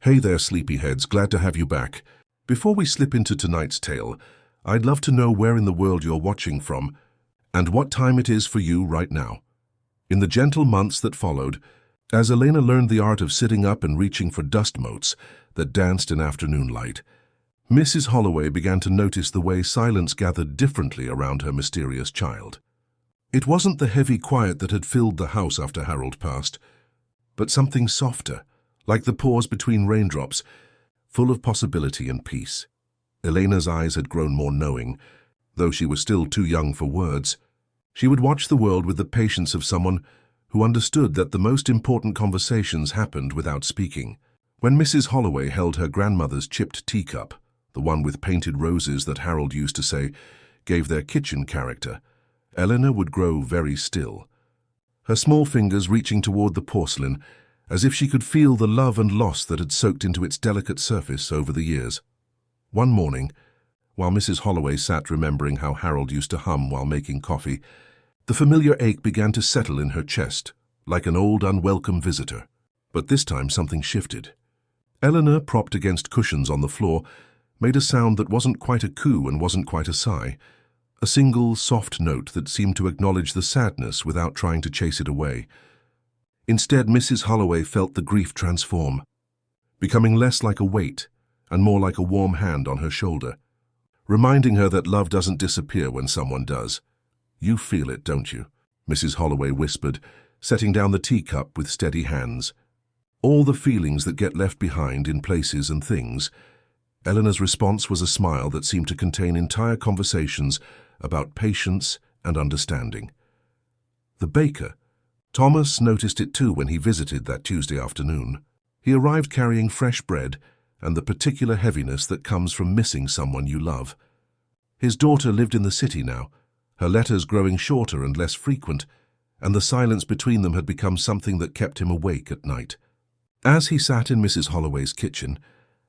Hey there, sleepyheads, glad to have you back. Before we slip into tonight's tale, I'd love to know where in the world you're watching from and what time it is for you right now. In the gentle months that followed, as Elena learned the art of sitting up and reaching for dust motes that danced in afternoon light, Mrs. Holloway began to notice the way silence gathered differently around her mysterious child. It wasn't the heavy quiet that had filled the house after Harold passed, but something softer, like the pause between raindrops, full of possibility and peace. Elena's eyes had grown more knowing, though she was still too young for words. She would watch the world with the patience of someone who understood that the most important conversations happened without speaking. When Mrs. Holloway held her grandmother's chipped teacup, the one with painted roses that Harold used to say gave their kitchen character, Elena would grow very still, her small fingers reaching toward the porcelain, as if she could feel the love and loss that had soaked into its delicate surface over the years. One morning, while Mrs. Holloway sat remembering how Harold used to hum while making coffee, the familiar ache began to settle in her chest, like an old unwelcome visitor. But this time something shifted. Eleanor, propped against cushions on the floor, made a sound that wasn't quite a coo and wasn't quite a sigh, a single, soft note that seemed to acknowledge the sadness without trying to chase it away. Instead, Mrs. Holloway felt the grief transform, becoming less like a weight and more like a warm hand on her shoulder, reminding her that love doesn't disappear when someone does. "You feel it, don't you?" Mrs. Holloway whispered, setting down the teacup with steady hands. "All the feelings that get left behind in places and things." Eleanor's response was a smile that seemed to contain entire conversations about patience and understanding. The baker, Thomas, noticed it too when he visited that Tuesday afternoon. He arrived carrying fresh bread and the particular heaviness that comes from missing someone you love. His daughter lived in the city now, her letters growing shorter and less frequent, and the silence between them had become something that kept him awake at night. As he sat in Mrs. Holloway's kitchen,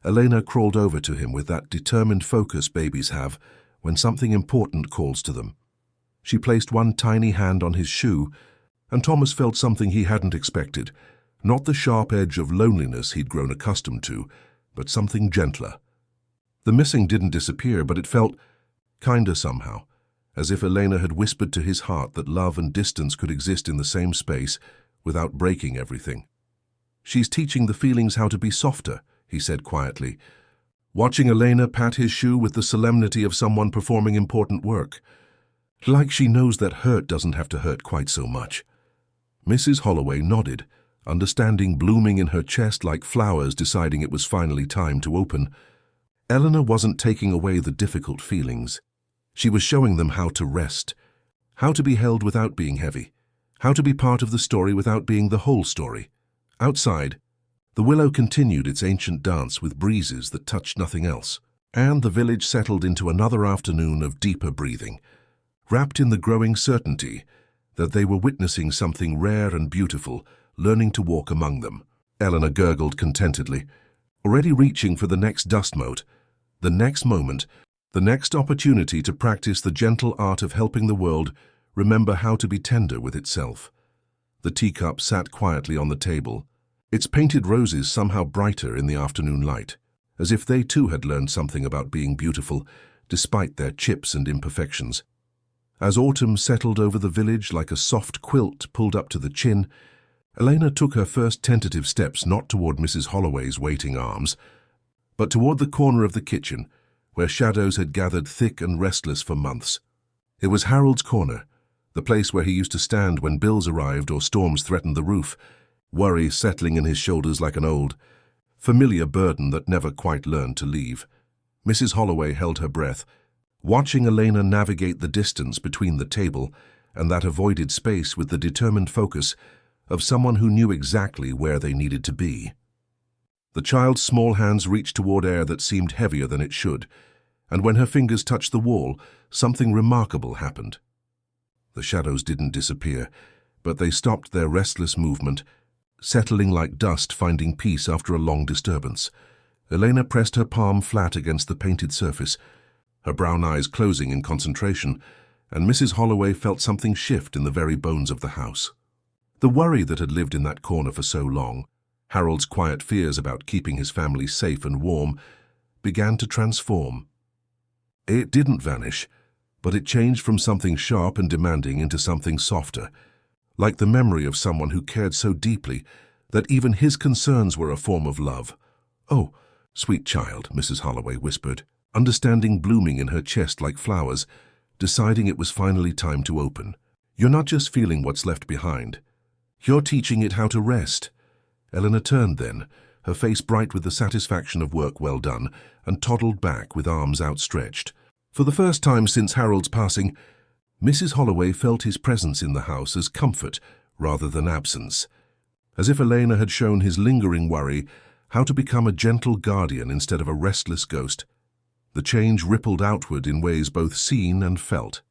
Elena crawled over to him with that determined focus babies have when something important calls to them. She placed one tiny hand on his shoe, and Thomas felt something he hadn't expected, not the sharp edge of loneliness he'd grown accustomed to, but something gentler. The missing didn't disappear, but it felt kinder somehow, as if Elena had whispered to his heart that love and distance could exist in the same space without breaking everything. "She's teaching the feelings how to be softer," he said quietly, watching Elena pat his shoe with the solemnity of someone performing important work. "Like she knows that hurt doesn't have to hurt quite so much." Mrs. Holloway nodded, understanding blooming in her chest like flowers deciding it was finally time to open. Eleanor wasn't taking away the difficult feelings. She was showing them how to rest, how to be held without being heavy, how to be part of the story without being the whole story. Outside, the willow continued its ancient dance with breezes that touched nothing else, and the village settled into another afternoon of deeper breathing, wrapped in the growing certainty that they were witnessing something rare and beautiful learning to walk among them. Eleanor gurgled contentedly, already reaching for the next dust mote, the next moment, the next opportunity to practice the gentle art of helping the world remember how to be tender with itself. The teacup sat quietly on the table, its painted roses somehow brighter in the afternoon light, as if they too had learned something about being beautiful, despite their chips and imperfections. As autumn settled over the village like a soft quilt pulled up to the chin, Elena took her first tentative steps not toward Mrs. Holloway's waiting arms, but toward the corner of the kitchen, where shadows had gathered thick and restless for months. It was Harold's corner, the place where he used to stand when bills arrived or storms threatened the roof, worry settling in his shoulders like an old, familiar burden that never quite learned to leave. Mrs. Holloway held her breath, watching Elena navigate the distance between the table and that avoided space with the determined focus of someone who knew exactly where they needed to be. The child's small hands reached toward air that seemed heavier than it should, and when her fingers touched the wall, something remarkable happened. The shadows didn't disappear, but they stopped their restless movement, settling like dust finding peace after a long disturbance. Elena pressed her palm flat against the painted surface, her brown eyes closing in concentration, and Mrs. Holloway felt something shift in the very bones of the house. The worry that had lived in that corner for so long, Harold's quiet fears about keeping his family safe and warm began to transform. It didn't vanish, but it changed from something sharp and demanding into something softer, like the memory of someone who cared so deeply that even his concerns were a form of love. "Oh, sweet child," Mrs. Holloway whispered, understanding blooming in her chest like flowers, deciding it was finally time to open. "You're not just feeling what's left behind. You're teaching it how to rest." Eleanor turned then, her face bright with the satisfaction of work well done, and toddled back with arms outstretched. For the first time since Harold's passing, Mrs. Holloway felt his presence in the house as comfort rather than absence, as if Elena had shown his lingering worry how to become a gentle guardian instead of a restless ghost. The change rippled outward in ways both seen and felt.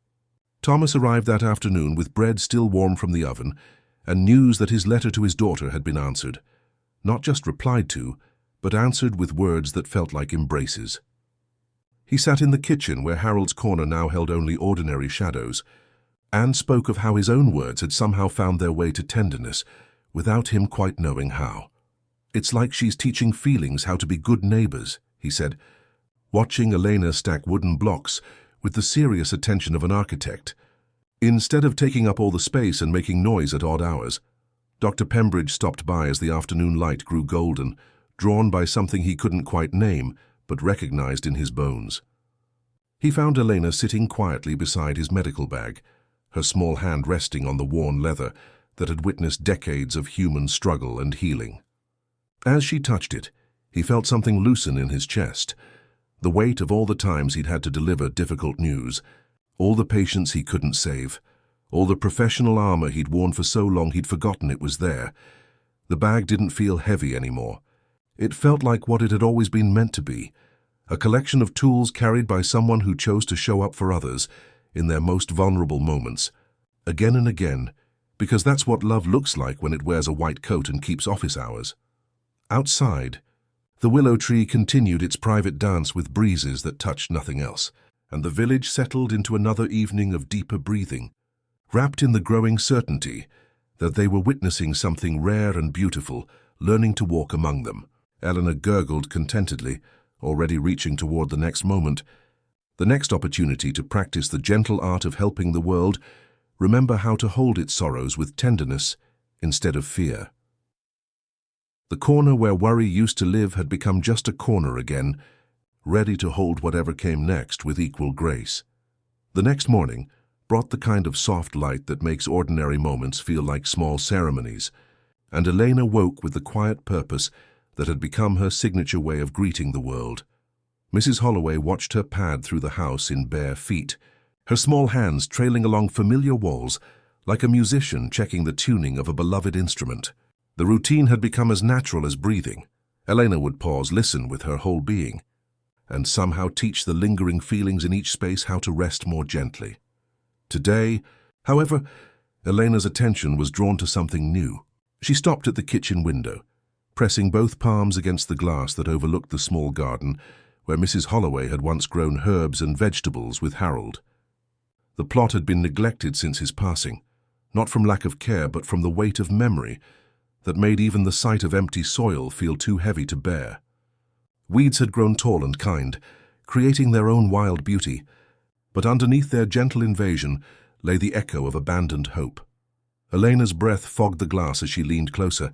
Thomas arrived that afternoon with bread still warm from the oven and news that his letter to his daughter had been answered. Not just replied to, but answered with words that felt like embraces. He sat in the kitchen where Harold's corner now held only ordinary shadows, and spoke of how his own words had somehow found their way to tenderness, without him quite knowing how. "It's like she's teaching feelings how to be good neighbors," he said, watching Elena stack wooden blocks with the serious attention of an architect. Instead of taking up all the space and making noise at odd hours, Dr. Pembridge stopped by as the afternoon light grew golden, drawn by something he couldn't quite name, but recognized in his bones. He found Elena sitting quietly beside his medical bag, her small hand resting on the worn leather that had witnessed decades of human struggle and healing. As she touched it, he felt something loosen in his chest, the weight of all the times he'd had to deliver difficult news, all the patients he couldn't save, all the professional armor he'd worn for so long he'd forgotten it was there. The bag didn't feel heavy anymore. It felt like what it had always been meant to be, a collection of tools carried by someone who chose to show up for others in their most vulnerable moments, again and again, because that's what love looks like when it wears a white coat and keeps office hours. Outside, the willow tree continued its private dance with breezes that touched nothing else, and the village settled into another evening of deeper breathing, wrapped in the growing certainty that they were witnessing something rare and beautiful, learning to walk among them. Eleanor gurgled contentedly, already reaching toward the next moment, the next opportunity to practice the gentle art of helping the world remember how to hold its sorrows with tenderness instead of fear. The corner where worry used to live had become just a corner again, ready to hold whatever came next with equal grace. The next morning brought the kind of soft light that makes ordinary moments feel like small ceremonies, and Elena woke with the quiet purpose that had become her signature way of greeting the world. Mrs. Holloway watched her pad through the house in bare feet, her small hands trailing along familiar walls like a musician checking the tuning of a beloved instrument. The routine had become as natural as breathing. Elena would pause, listen with her whole being, and somehow teach the lingering feelings in each space how to rest more gently. Today, however, Elena's attention was drawn to something new. She stopped at the kitchen window, pressing both palms against the glass that overlooked the small garden where Mrs. Holloway had once grown herbs and vegetables with Harold. The plot had been neglected since his passing, not from lack of care but from the weight of memory that made even the sight of empty soil feel too heavy to bear. Weeds had grown tall and kind, creating their own wild beauty, but underneath their gentle invasion lay the echo of abandoned hope. Elena's breath fogged the glass as she leaned closer,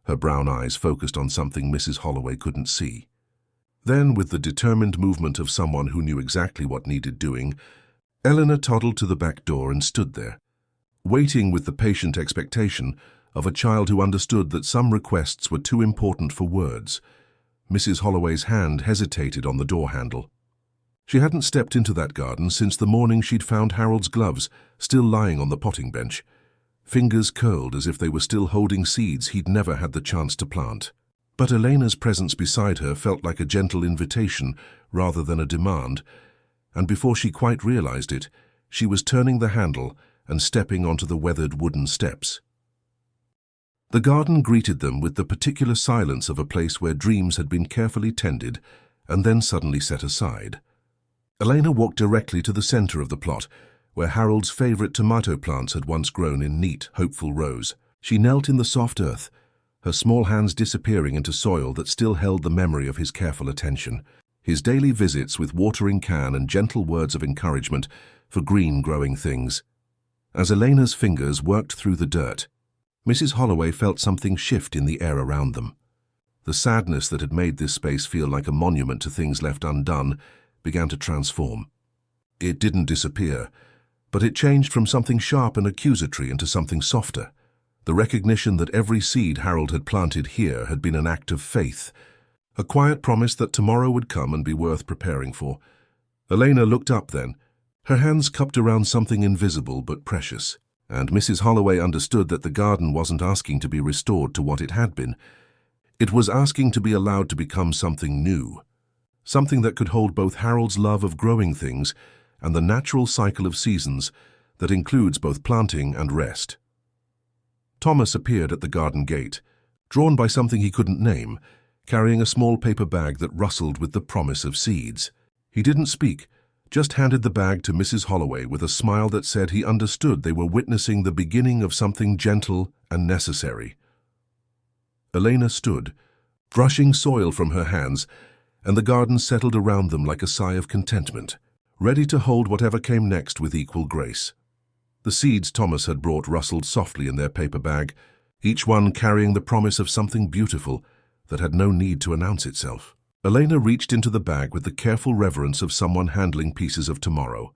her brown eyes focused on something Mrs. Holloway couldn't see. Then, with the determined movement of someone who knew exactly what needed doing, Eleanor toddled to the back door and stood there, waiting with the patient expectation of a child who understood that some requests were too important for words. Mrs. Holloway's hand hesitated on the door handle. She hadn't stepped into that garden since the morning she'd found Harold's gloves still lying on the potting bench, fingers curled as if they were still holding seeds he'd never had the chance to plant. But Elena's presence beside her felt like a gentle invitation rather than a demand, and before she quite realized it, she was turning the handle and stepping onto the weathered wooden steps. The garden greeted them with the particular silence of a place where dreams had been carefully tended and then suddenly set aside. Elena walked directly to the center of the plot, where Harold's favorite tomato plants had once grown in neat, hopeful rows. She knelt in the soft earth, her small hands disappearing into soil that still held the memory of his careful attention, his daily visits with watering can and gentle words of encouragement for green-growing things. As Elena's fingers worked through the dirt, Mrs. Holloway felt something shift in the air around them. The sadness that had made this space feel like a monument to things left undone began to transform. It didn't disappear, but it changed from something sharp and accusatory into something softer. The recognition that every seed Harold had planted here had been an act of faith, a quiet promise that tomorrow would come and be worth preparing for. Elena looked up then, her hands cupped around something invisible but precious, and Mrs. Holloway understood that the garden wasn't asking to be restored to what it had been. It was asking to be allowed to become something new, something that could hold both Harold's love of growing things and the natural cycle of seasons that includes both planting and rest. Thomas appeared at the garden gate, drawn by something he couldn't name, carrying a small paper bag that rustled with the promise of seeds. He didn't speak, just handed the bag to Mrs. Holloway with a smile that said he understood they were witnessing the beginning of something gentle and necessary. Elena stood, brushing soil from her hands, and the garden settled around them like a sigh of contentment, ready to hold whatever came next with equal grace. The seeds Thomas had brought rustled softly in their paper bag, each one carrying the promise of something beautiful that had no need to announce itself. Elena reached into the bag with the careful reverence of someone handling pieces of tomorrow,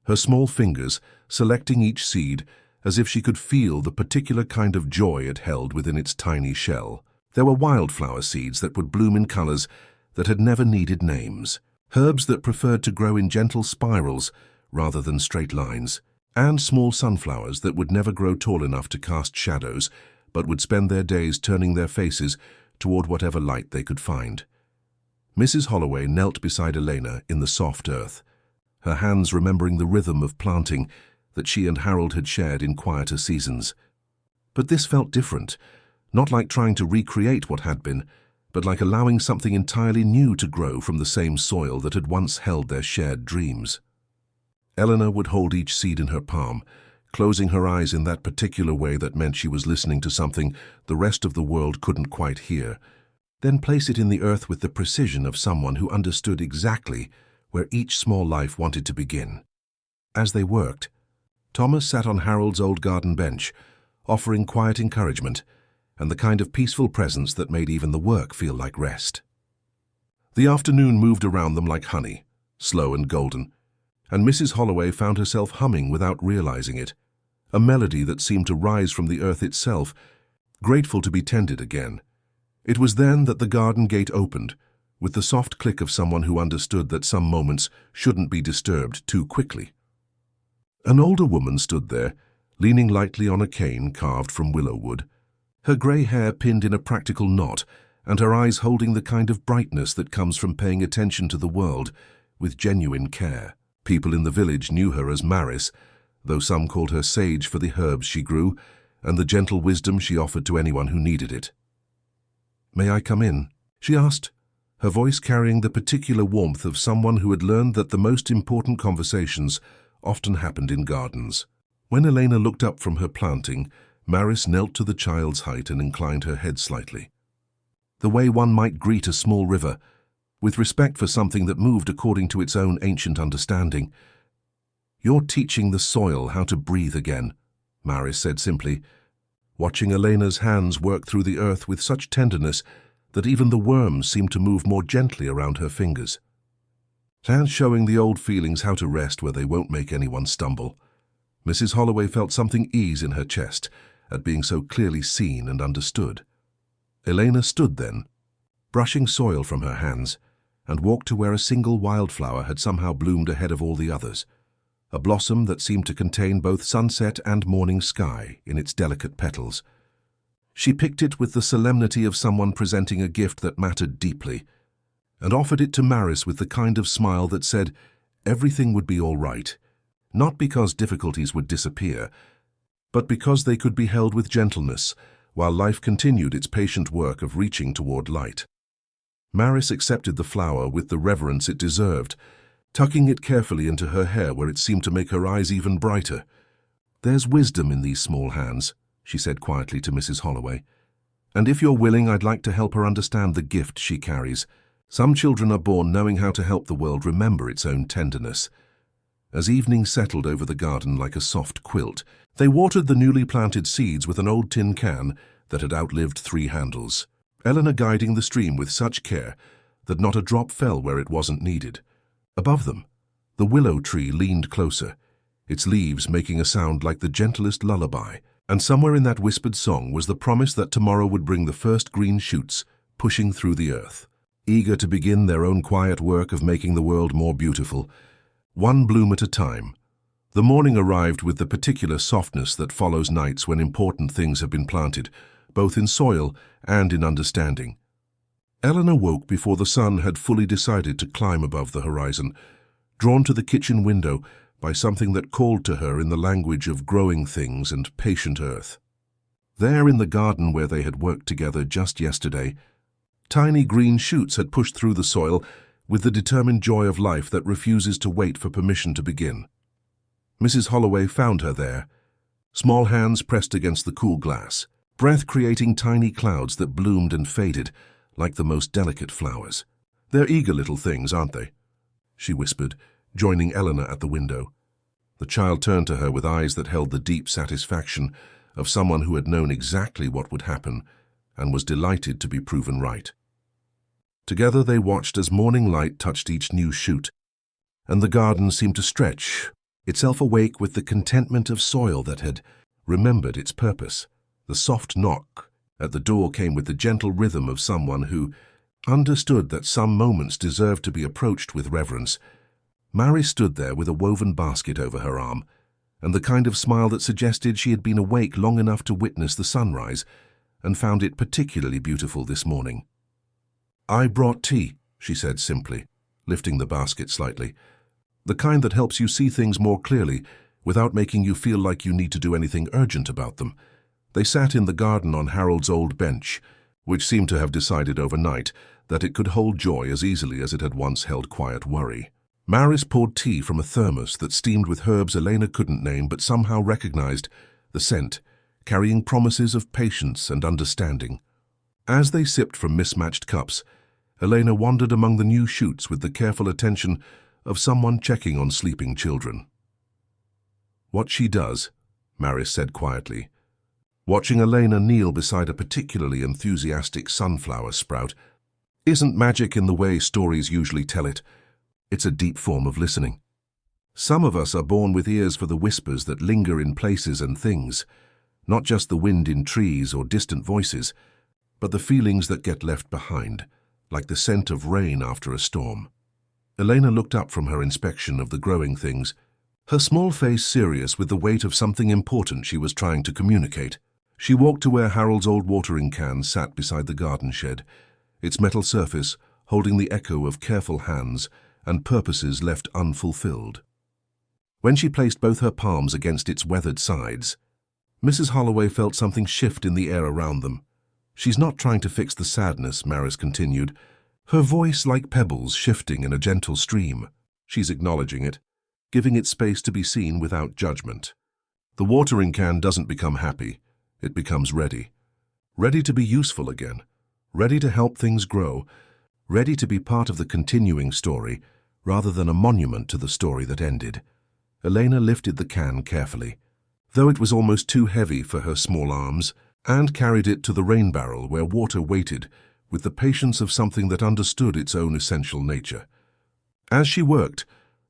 her small fingers selecting each seed as if she could feel the particular kind of joy it held within its tiny shell. There were wildflower seeds that would bloom in colors that had never needed names, herbs that preferred to grow in gentle spirals rather than straight lines, and small sunflowers that would never grow tall enough to cast shadows, but would spend their days turning their faces toward whatever light they could find. Mrs. Holloway knelt beside Elena in the soft earth, her hands remembering the rhythm of planting that she and Harold had shared in quieter seasons. But this felt different, not like trying to recreate what had been, but like allowing something entirely new to grow from the same soil that had once held their shared dreams. Eleanor would hold each seed in her palm, closing her eyes in that particular way that meant she was listening to something the rest of the world couldn't quite hear, then place it in the earth with the precision of someone who understood exactly where each small life wanted to begin. As they worked, Thomas sat on Harold's old garden bench, offering quiet encouragement and the kind of peaceful presence that made even the work feel like rest. The afternoon moved around them like honey, slow and golden, and Mrs. Holloway found herself humming without realizing it, a melody that seemed to rise from the earth itself, grateful to be tended again. It was then that the garden gate opened, with the soft click of someone who understood that some moments shouldn't be disturbed too quickly. An older woman stood there, leaning lightly on a cane carved from willow wood, her grey hair pinned in a practical knot, and her eyes holding the kind of brightness that comes from paying attention to the world with genuine care. People in the village knew her as Maris, though some called her sage for the herbs she grew and the gentle wisdom she offered to anyone who needed it. "May I come in?" she asked, her voice carrying the particular warmth of someone who had learned that the most important conversations often happened in gardens. When Elena looked up from her planting, Maris knelt to the child's height and inclined her head slightly. The way one might greet a small river, with respect for something that moved according to its own ancient understanding. "You're teaching the soil how to breathe again," Maris said simply, watching Elena's hands work through the earth with such tenderness that even the worms seemed to move more gently around her fingers. Hands showing the old feelings how to rest where they won't make anyone stumble. Mrs. Holloway felt something ease in her chest at being so clearly seen and understood. Elena stood then, brushing soil from her hands, and walked to where a single wildflower had somehow bloomed ahead of all the others, a blossom that seemed to contain both sunset and morning sky in its delicate petals. She picked it with the solemnity of someone presenting a gift that mattered deeply, and offered it to Maris with the kind of smile that said everything would be all right, not because difficulties would disappear, but because they could be held with gentleness while life continued its patient work of reaching toward light. Maris accepted the flower with the reverence it deserved, tucking it carefully into her hair where it seemed to make her eyes even brighter. "There's wisdom in these small hands," she said quietly to Mrs. Holloway. And if you're willing, I'd like to help her understand the gift she carries. Some children are born knowing how to help the world remember its own tenderness. As evening settled over the garden like a soft quilt, they watered the newly planted seeds with an old tin can that had outlived 3 handles, Eleanor guiding the stream with such care that not a drop fell where it wasn't needed. Above them, the willow tree leaned closer, its leaves making a sound like the gentlest lullaby, and somewhere in that whispered song was the promise that tomorrow would bring the first green shoots pushing through the earth, eager to begin their own quiet work of making the world more beautiful, one bloom at a time. The morning arrived with the particular softness that follows nights when important things have been planted, both in soil and in understanding. Eleanor woke before the sun had fully decided to climb above the horizon, drawn to the kitchen window by something that called to her in the language of growing things and patient earth. There in the garden where they had worked together just yesterday, tiny green shoots had pushed through the soil with the determined joy of life that refuses to wait for permission to begin. Mrs. Holloway found her there, small hands pressed against the cool glass, breath creating tiny clouds that bloomed and faded like the most delicate flowers. "They're eager little things, aren't they?" she whispered, joining Eleanor at the window. The child turned to her with eyes that held the deep satisfaction of someone who had known exactly what would happen and was delighted to be proven right. Together they watched as morning light touched each new shoot, and the garden seemed to stretch, itself awake with the contentment of soil that had remembered its purpose. The soft knock at the door came with the gentle rhythm of someone who understood that some moments deserved to be approached with reverence. Mary stood there with a woven basket over her arm, and the kind of smile that suggested she had been awake long enough to witness the sunrise and found it particularly beautiful this morning. "I brought tea," she said simply, lifting the basket slightly. "The kind that helps you see things more clearly without making you feel like you need to do anything urgent about them." They sat in the garden on Harold's old bench, which seemed to have decided overnight that it could hold joy as easily as it had once held quiet worry. Maris poured tea from a thermos that steamed with herbs Elena couldn't name but somehow recognized, the scent, carrying promises of patience and understanding. As they sipped from mismatched cups, Elena wandered among the new shoots with the careful attention of someone checking on sleeping children. "What she does," Maris said quietly, watching Elena kneel beside a particularly enthusiastic sunflower sprout, "isn't magic in the way stories usually tell it. It's a deep form of listening. Some of us are born with ears for the whispers that linger in places and things, not just the wind in trees or distant voices, but the feelings that get left behind, like the scent of rain after a storm." Elena looked up from her inspection of the growing things, her small face serious with the weight of something important she was trying to communicate. She walked to where Harold's old watering can sat beside the garden shed, its metal surface holding the echo of careful hands and purposes left unfulfilled. When she placed both her palms against its weathered sides, Mrs. Holloway felt something shift in the air around them. "She's not trying to fix the sadness," Maris continued, her voice like pebbles shifting in a gentle stream. "She's acknowledging it, giving it space to be seen without judgment. The watering can doesn't become happy, it becomes ready. Ready to be useful again, ready to help things grow, ready to be part of the continuing story rather than a monument to the story that ended." Elena lifted the can carefully, though it was almost too heavy for her small arms, and carried it to the rain barrel where water waited with the patience of something that understood its own essential nature. As she worked,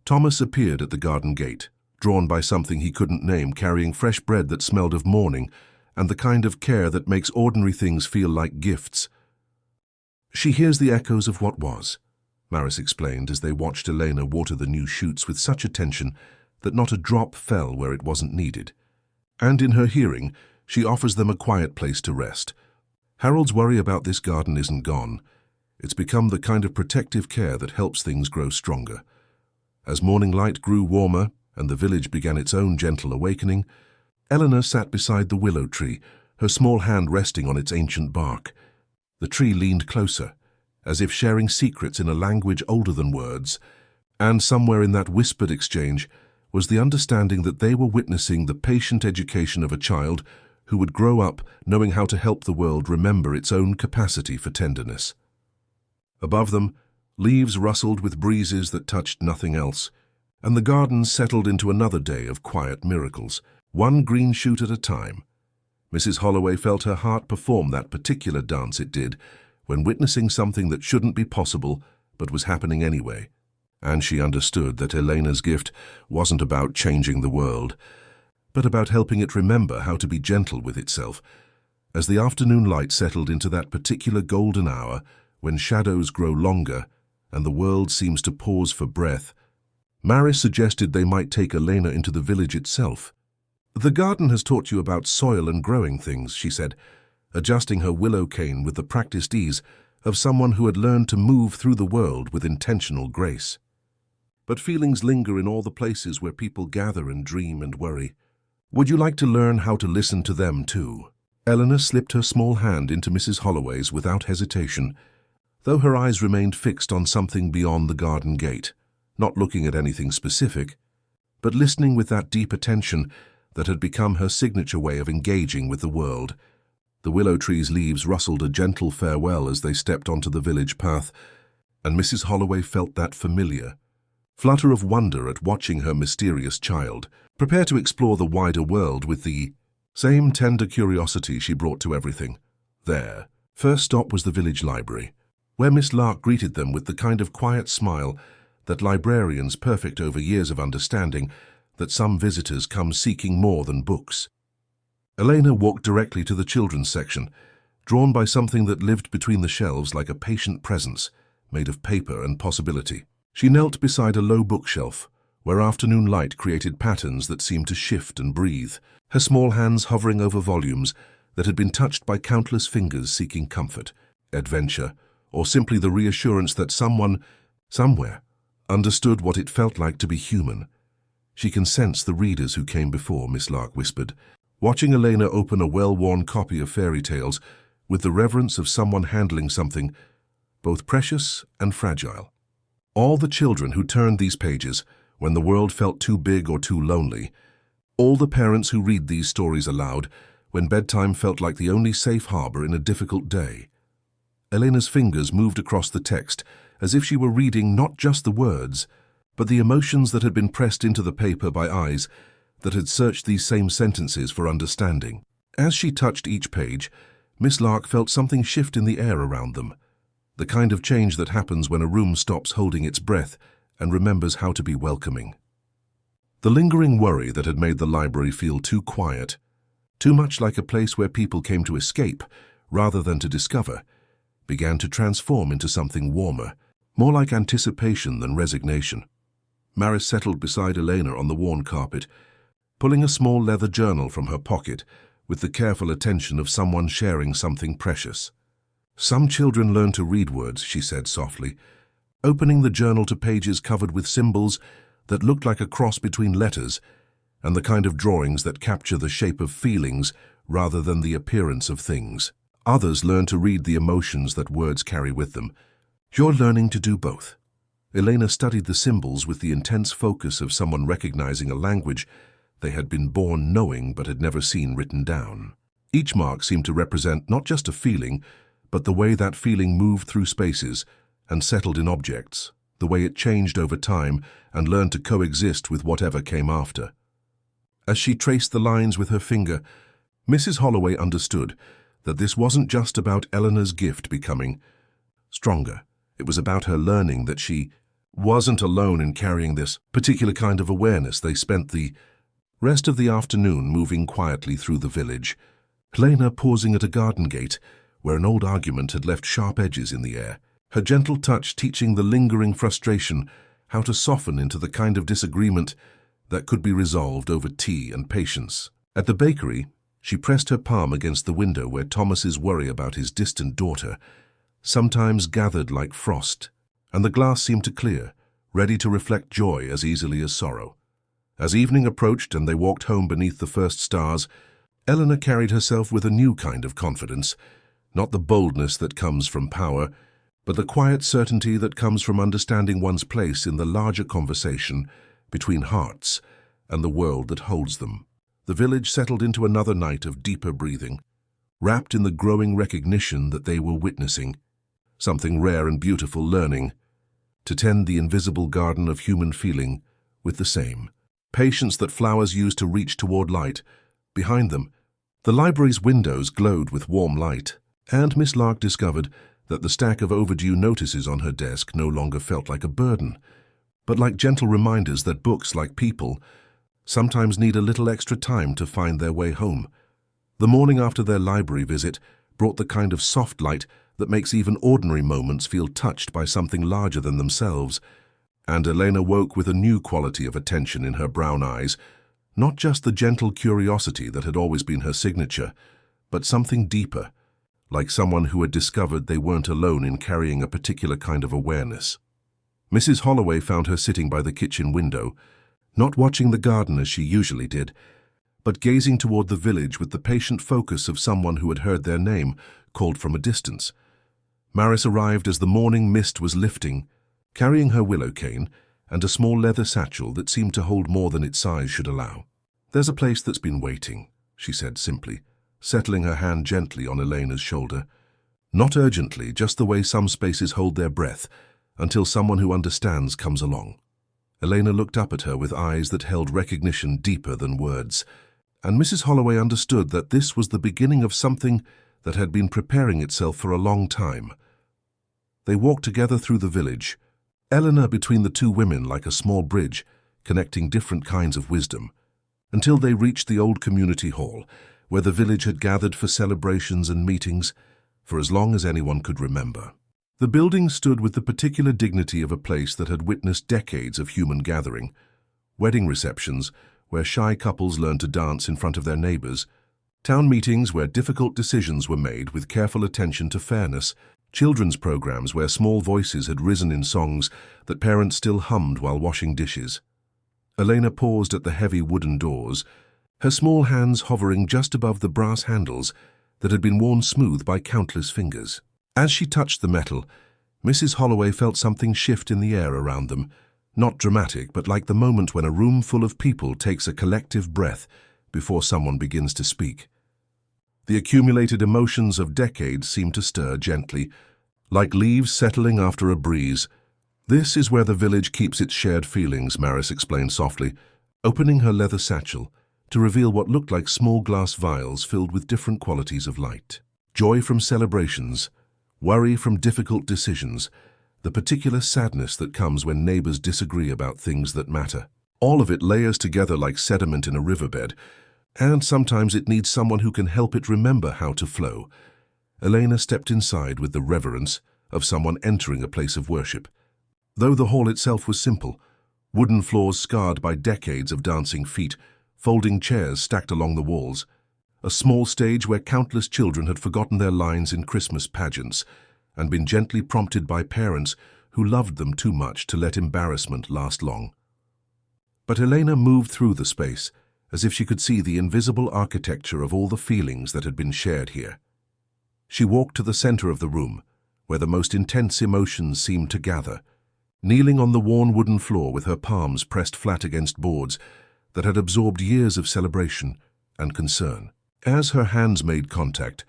Thomas appeared at the garden gate, drawn by something he couldn't name, carrying fresh bread that smelled of morning and the kind of care that makes ordinary things feel like gifts. "She hears the echoes of what was," Maris explained as they watched Elena water the new shoots with such attention that not a drop fell where it wasn't needed. "And in her hearing, she offers them a quiet place to rest. Harold's worry about this garden isn't gone. It's become the kind of protective care that helps things grow stronger." As morning light grew warmer and the village began its own gentle awakening, Eleanor sat beside the willow tree, her small hand resting on its ancient bark. The tree leaned closer, as if sharing secrets in a language older than words, and somewhere in that whispered exchange was the understanding that they were witnessing the patient education of a child who would grow up knowing how to help the world remember its own capacity for tenderness. Above them, leaves rustled with breezes that touched nothing else, and the garden settled into another day of quiet miracles, one green shoot at a time. Mrs. Holloway felt her heart perform that particular dance it did when witnessing something that shouldn't be possible but was happening anyway. And she understood that Elena's gift wasn't about changing the world, but about helping it remember how to be gentle with itself. As the afternoon light settled into that particular golden hour when shadows grow longer and the world seems to pause for breath, Maris suggested they might take Elena into the village itself. "The garden has taught you about soil and growing things," she said, adjusting her willow cane with the practiced ease of someone who had learned to move through the world with intentional grace. "But feelings linger in all the places where people gather and dream and worry. Would you like to learn how to listen to them too?" Eleanor slipped her small hand into Mrs. Holloway's without hesitation, though her eyes remained fixed on something beyond the garden gate, not looking at anything specific, but listening with that deep attention that had become her signature way of engaging with the world. The willow tree's leaves rustled a gentle farewell as they stepped onto the village path, and Mrs. Holloway felt that familiar flutter of wonder at watching her mysterious child prepare to explore the wider world with the same tender curiosity she brought to everything. Their first stop was the village library, where Miss Lark greeted them with the kind of quiet smile that librarians, perfect over years of understanding that some visitors come seeking more than books. Elena walked directly to the children's section, drawn by something that lived between the shelves like a patient presence made of paper and possibility. She knelt beside a low bookshelf, where afternoon light created patterns that seemed to shift and breathe, her small hands hovering over volumes that had been touched by countless fingers seeking comfort, adventure, or simply the reassurance that someone, somewhere, understood what it felt like to be human. "She can sense the readers who came before," Miss Lark whispered, watching Elena open a well-worn copy of fairy tales with the reverence of someone handling something both precious and fragile. All the children who turned these pages when the world felt too big or too lonely, all the parents who read these stories aloud when bedtime felt like the only safe harbor in a difficult day. Elena's fingers moved across the text as if she were reading not just the words, but the emotions that had been pressed into the paper by eyes that had searched these same sentences for understanding. As she touched each page, Miss Lark felt something shift in the air around them, the kind of change that happens when a room stops holding its breath and remembers how to be welcoming. The lingering worry that had made the library feel too quiet, too much like a place where people came to escape rather than to discover, began to transform into something warmer, more like anticipation than resignation. Maris settled beside Elena on the worn carpet, pulling a small leather journal from her pocket with the careful attention of someone sharing something precious. "Some children learn to read words," she said softly, opening the journal to pages covered with symbols that looked like a cross between letters and the kind of drawings that capture the shape of feelings rather than the appearance of things. "Others learn to read the emotions that words carry with them. You're learning to do both." Elena studied the symbols with the intense focus of someone recognizing a language they had been born knowing but had never seen written down. Each mark seemed to represent not just a feeling, but the way that feeling moved through spaces and settled in objects, the way it changed over time and learned to coexist with whatever came after. As she traced the lines with her finger, Mrs. Holloway understood that this wasn't just about Eleanor's gift becoming stronger. It was about her learning that she wasn't alone in carrying this particular kind of awareness. They spent the rest of the afternoon moving quietly through the village, Elena pausing at a garden gate where an old argument had left sharp edges in the air, her gentle touch teaching the lingering frustration how to soften into the kind of disagreement that could be resolved over tea and patience. At the bakery, she pressed her palm against the window where Thomas's worry about his distant daughter sometimes gathered like frost, and the glass seemed to clear, ready to reflect joy as easily as sorrow. As evening approached and they walked home beneath the first stars, Eleanor carried herself with a new kind of confidence, not the boldness that comes from power, but the quiet certainty that comes from understanding one's place in the larger conversation between hearts and the world that holds them. the village settled into another night of deeper breathing, wrapped in the growing recognition that they were witnessing something rare and beautiful, learning to tend the invisible garden of human feeling with the same patience that flowers use to reach toward light. Behind them, the library's windows glowed with warm light, and Miss Lark discovered that the stack of overdue notices on her desk no longer felt like a burden, but like gentle reminders that books, like people, sometimes need a little extra time to find their way home. The morning after their library visit brought the kind of soft light that makes even ordinary moments feel touched by something larger than themselves, and Elena woke with a new quality of attention in her brown eyes, not just the gentle curiosity that had always been her signature, but something deeper, like someone who had discovered they weren't alone in carrying a particular kind of awareness. Mrs. Holloway found her sitting by the kitchen window, not watching the garden as she usually did, but gazing toward the village with the patient focus of someone who had heard their name called from a distance. Maris arrived as the morning mist was lifting, carrying her willow cane and a small leather satchel that seemed to hold more than its size should allow. "There's a place that's been waiting," she said simply, settling her hand gently on Elena's shoulder. Not urgently, just the way some spaces hold their breath until someone who understands comes along. Elena looked up at her with eyes that held recognition deeper than words, and Mrs. Holloway understood that this was the beginning of something that had been preparing itself for a long time. They walked together through the village, Eleanor between the two women like a small bridge, connecting different kinds of wisdom, until they reached the old community hall, where the village had gathered for celebrations and meetings for as long as anyone could remember. The building stood with the particular dignity of a place that had witnessed decades of human gathering, wedding receptions where shy couples learned to dance in front of their neighbors, town meetings where difficult decisions were made with careful attention to fairness, children's programs where small voices had risen in songs that parents still hummed while washing dishes. Elena paused at the heavy wooden doors, her small hands hovering just above the brass handles that had been worn smooth by countless fingers. As she touched the metal, Mrs. Holloway felt something shift in the air around them, not dramatic, but like the moment when a room full of people takes a collective breath before someone begins to speak. The accumulated emotions of decades seemed to stir gently, like leaves settling after a breeze. "This is where the village keeps its shared feelings," Maris explained softly, opening her leather satchel to reveal what looked like small glass vials filled with different qualities of light. Joy from celebrations, worry from difficult decisions, the particular sadness that comes when neighbors disagree about things that matter. All of it layers together like sediment in a riverbed, and sometimes it needs someone who can help it remember how to flow. Elena stepped inside with the reverence of someone entering a place of worship. Though the hall itself was simple, wooden floors scarred by decades of dancing feet, folding chairs stacked along the walls, a small stage where countless children had forgotten their lines in Christmas pageants and been gently prompted by parents who loved them too much to let embarrassment last long. But Elena moved through the space as if she could see the invisible architecture of all the feelings that had been shared here. She walked to the center of the room, where the most intense emotions seemed to gather, kneeling on the worn wooden floor with her palms pressed flat against boards that had absorbed years of celebration and concern. As her hands made contact,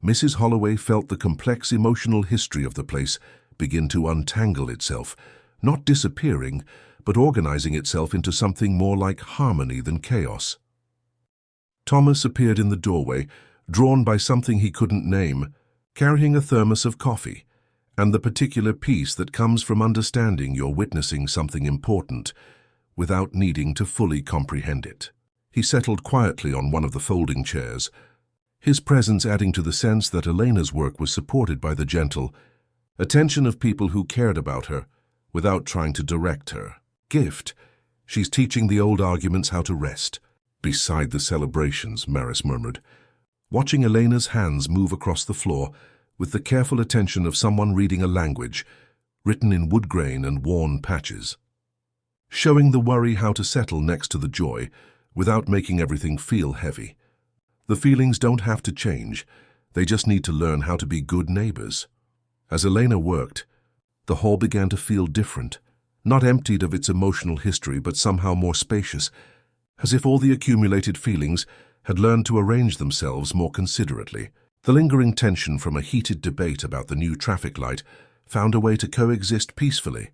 Mrs. Holloway felt the complex emotional history of the place begin to untangle itself, not disappearing, but organizing itself into something more like harmony than chaos. Thomas appeared in the doorway, drawn by something he couldn't name, carrying a thermos of coffee, and the particular peace that comes from understanding you're witnessing something important without needing to fully comprehend it. He settled quietly on one of the folding chairs, his presence adding to the sense that Elena's work was supported by the gentle attention of people who cared about her without trying to direct her. "Gift. She's teaching the old arguments how to rest beside the celebrations," Maris murmured, watching Elena's hands move across the floor with the careful attention of someone reading a language written in wood grain and worn patches. Showing the worry how to settle next to the joy without making everything feel heavy. The feelings don't have to change, they just need to learn how to be good neighbors. As Elena worked, the hall began to feel different, not emptied of its emotional history but somehow more spacious, as if all the accumulated feelings had learned to arrange themselves more considerately. The lingering tension from a heated debate about the new traffic light found a way to coexist peacefully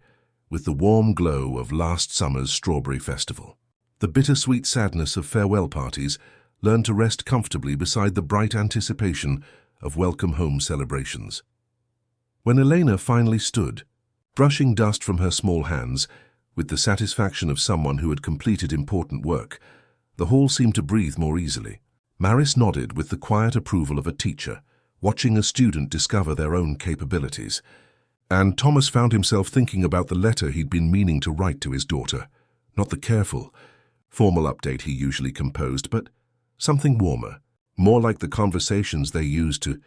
with the warm glow of last summer's strawberry festival. The bittersweet sadness of farewell parties learned to rest comfortably beside the bright anticipation of welcome home celebrations. When Elena finally stood, brushing dust from her small hands, with the satisfaction of someone who had completed important work, the hall seemed to breathe more easily. Maris nodded with the quiet approval of a teacher, watching a student discover their own capabilities. And Thomas found himself thinking about the letter he'd been meaning to write to his daughter. Not the careful, formal update he usually composed, but something warmer, more like the conversations they used to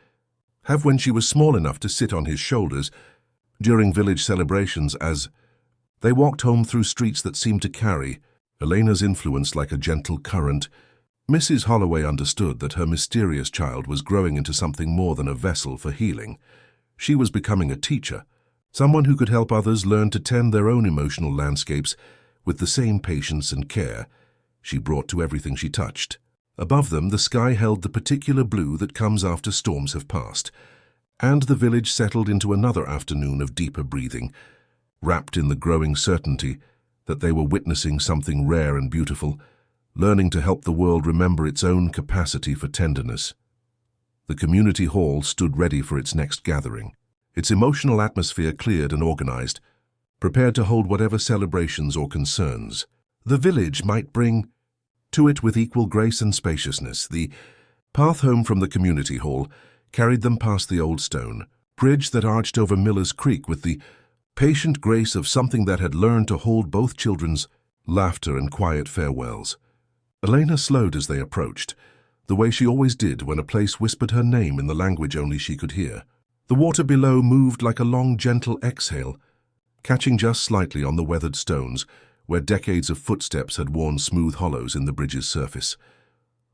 have when she was small enough to sit on his shoulders during village celebrations. As they walked home through streets that seemed to carry Elena's influence like a gentle current, Mrs. Holloway understood that her mysterious child was growing into something more than a vessel for healing. She was becoming a teacher, someone who could help others learn to tend their own emotional landscapes with the same patience and care she brought to everything she touched. Above them, the sky held the particular blue that comes after storms have passed, and the village settled into another afternoon of deeper breathing, wrapped in the growing certainty that they were witnessing something rare and beautiful, learning to help the world remember its own capacity for tenderness. The community hall stood ready for its next gathering, its emotional atmosphere cleared and organized, prepared to hold whatever celebrations or concerns the village might bring to it with equal grace and spaciousness. The path home from the community hall carried them past the old stone bridge that arched over Miller's Creek with the patient grace of something that had learned to hold both children's laughter and quiet farewells. Elena slowed as they approached, the way she always did when a place whispered her name in the language only she could hear. The water below moved like a long, gentle exhale, catching just slightly on the weathered stones where decades of footsteps had worn smooth hollows in the bridge's surface.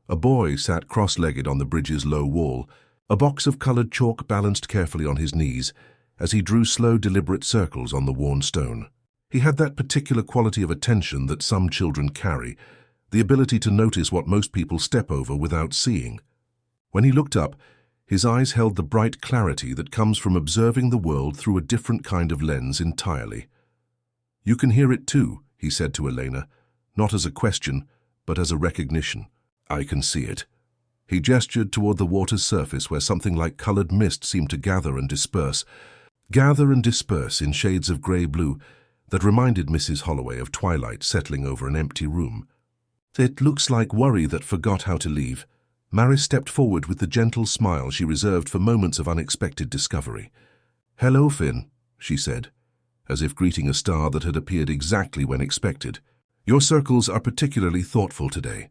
A boy sat cross-legged on the bridge's low wall, a box of colored chalk balanced carefully on his knees as he drew slow, deliberate circles on the worn stone. He had that particular quality of attention that some children carry, the ability to notice what most people step over without seeing. When he looked up, his eyes held the bright clarity that comes from observing the world through a different kind of lens entirely. "You can hear it too," he said to Elena, not as a question, but as a recognition. "I can see it." He gestured toward the water's surface where something like colored mist seemed to gather and disperse in shades of gray-blue that reminded Mrs. Holloway of twilight settling over an empty room. "It looks like worry that forgot how to leave." Maris stepped forward with the gentle smile she reserved for moments of unexpected discovery. "Hello, Finn," she said, as if greeting a star that had appeared exactly when expected. "Your circles are particularly thoughtful today."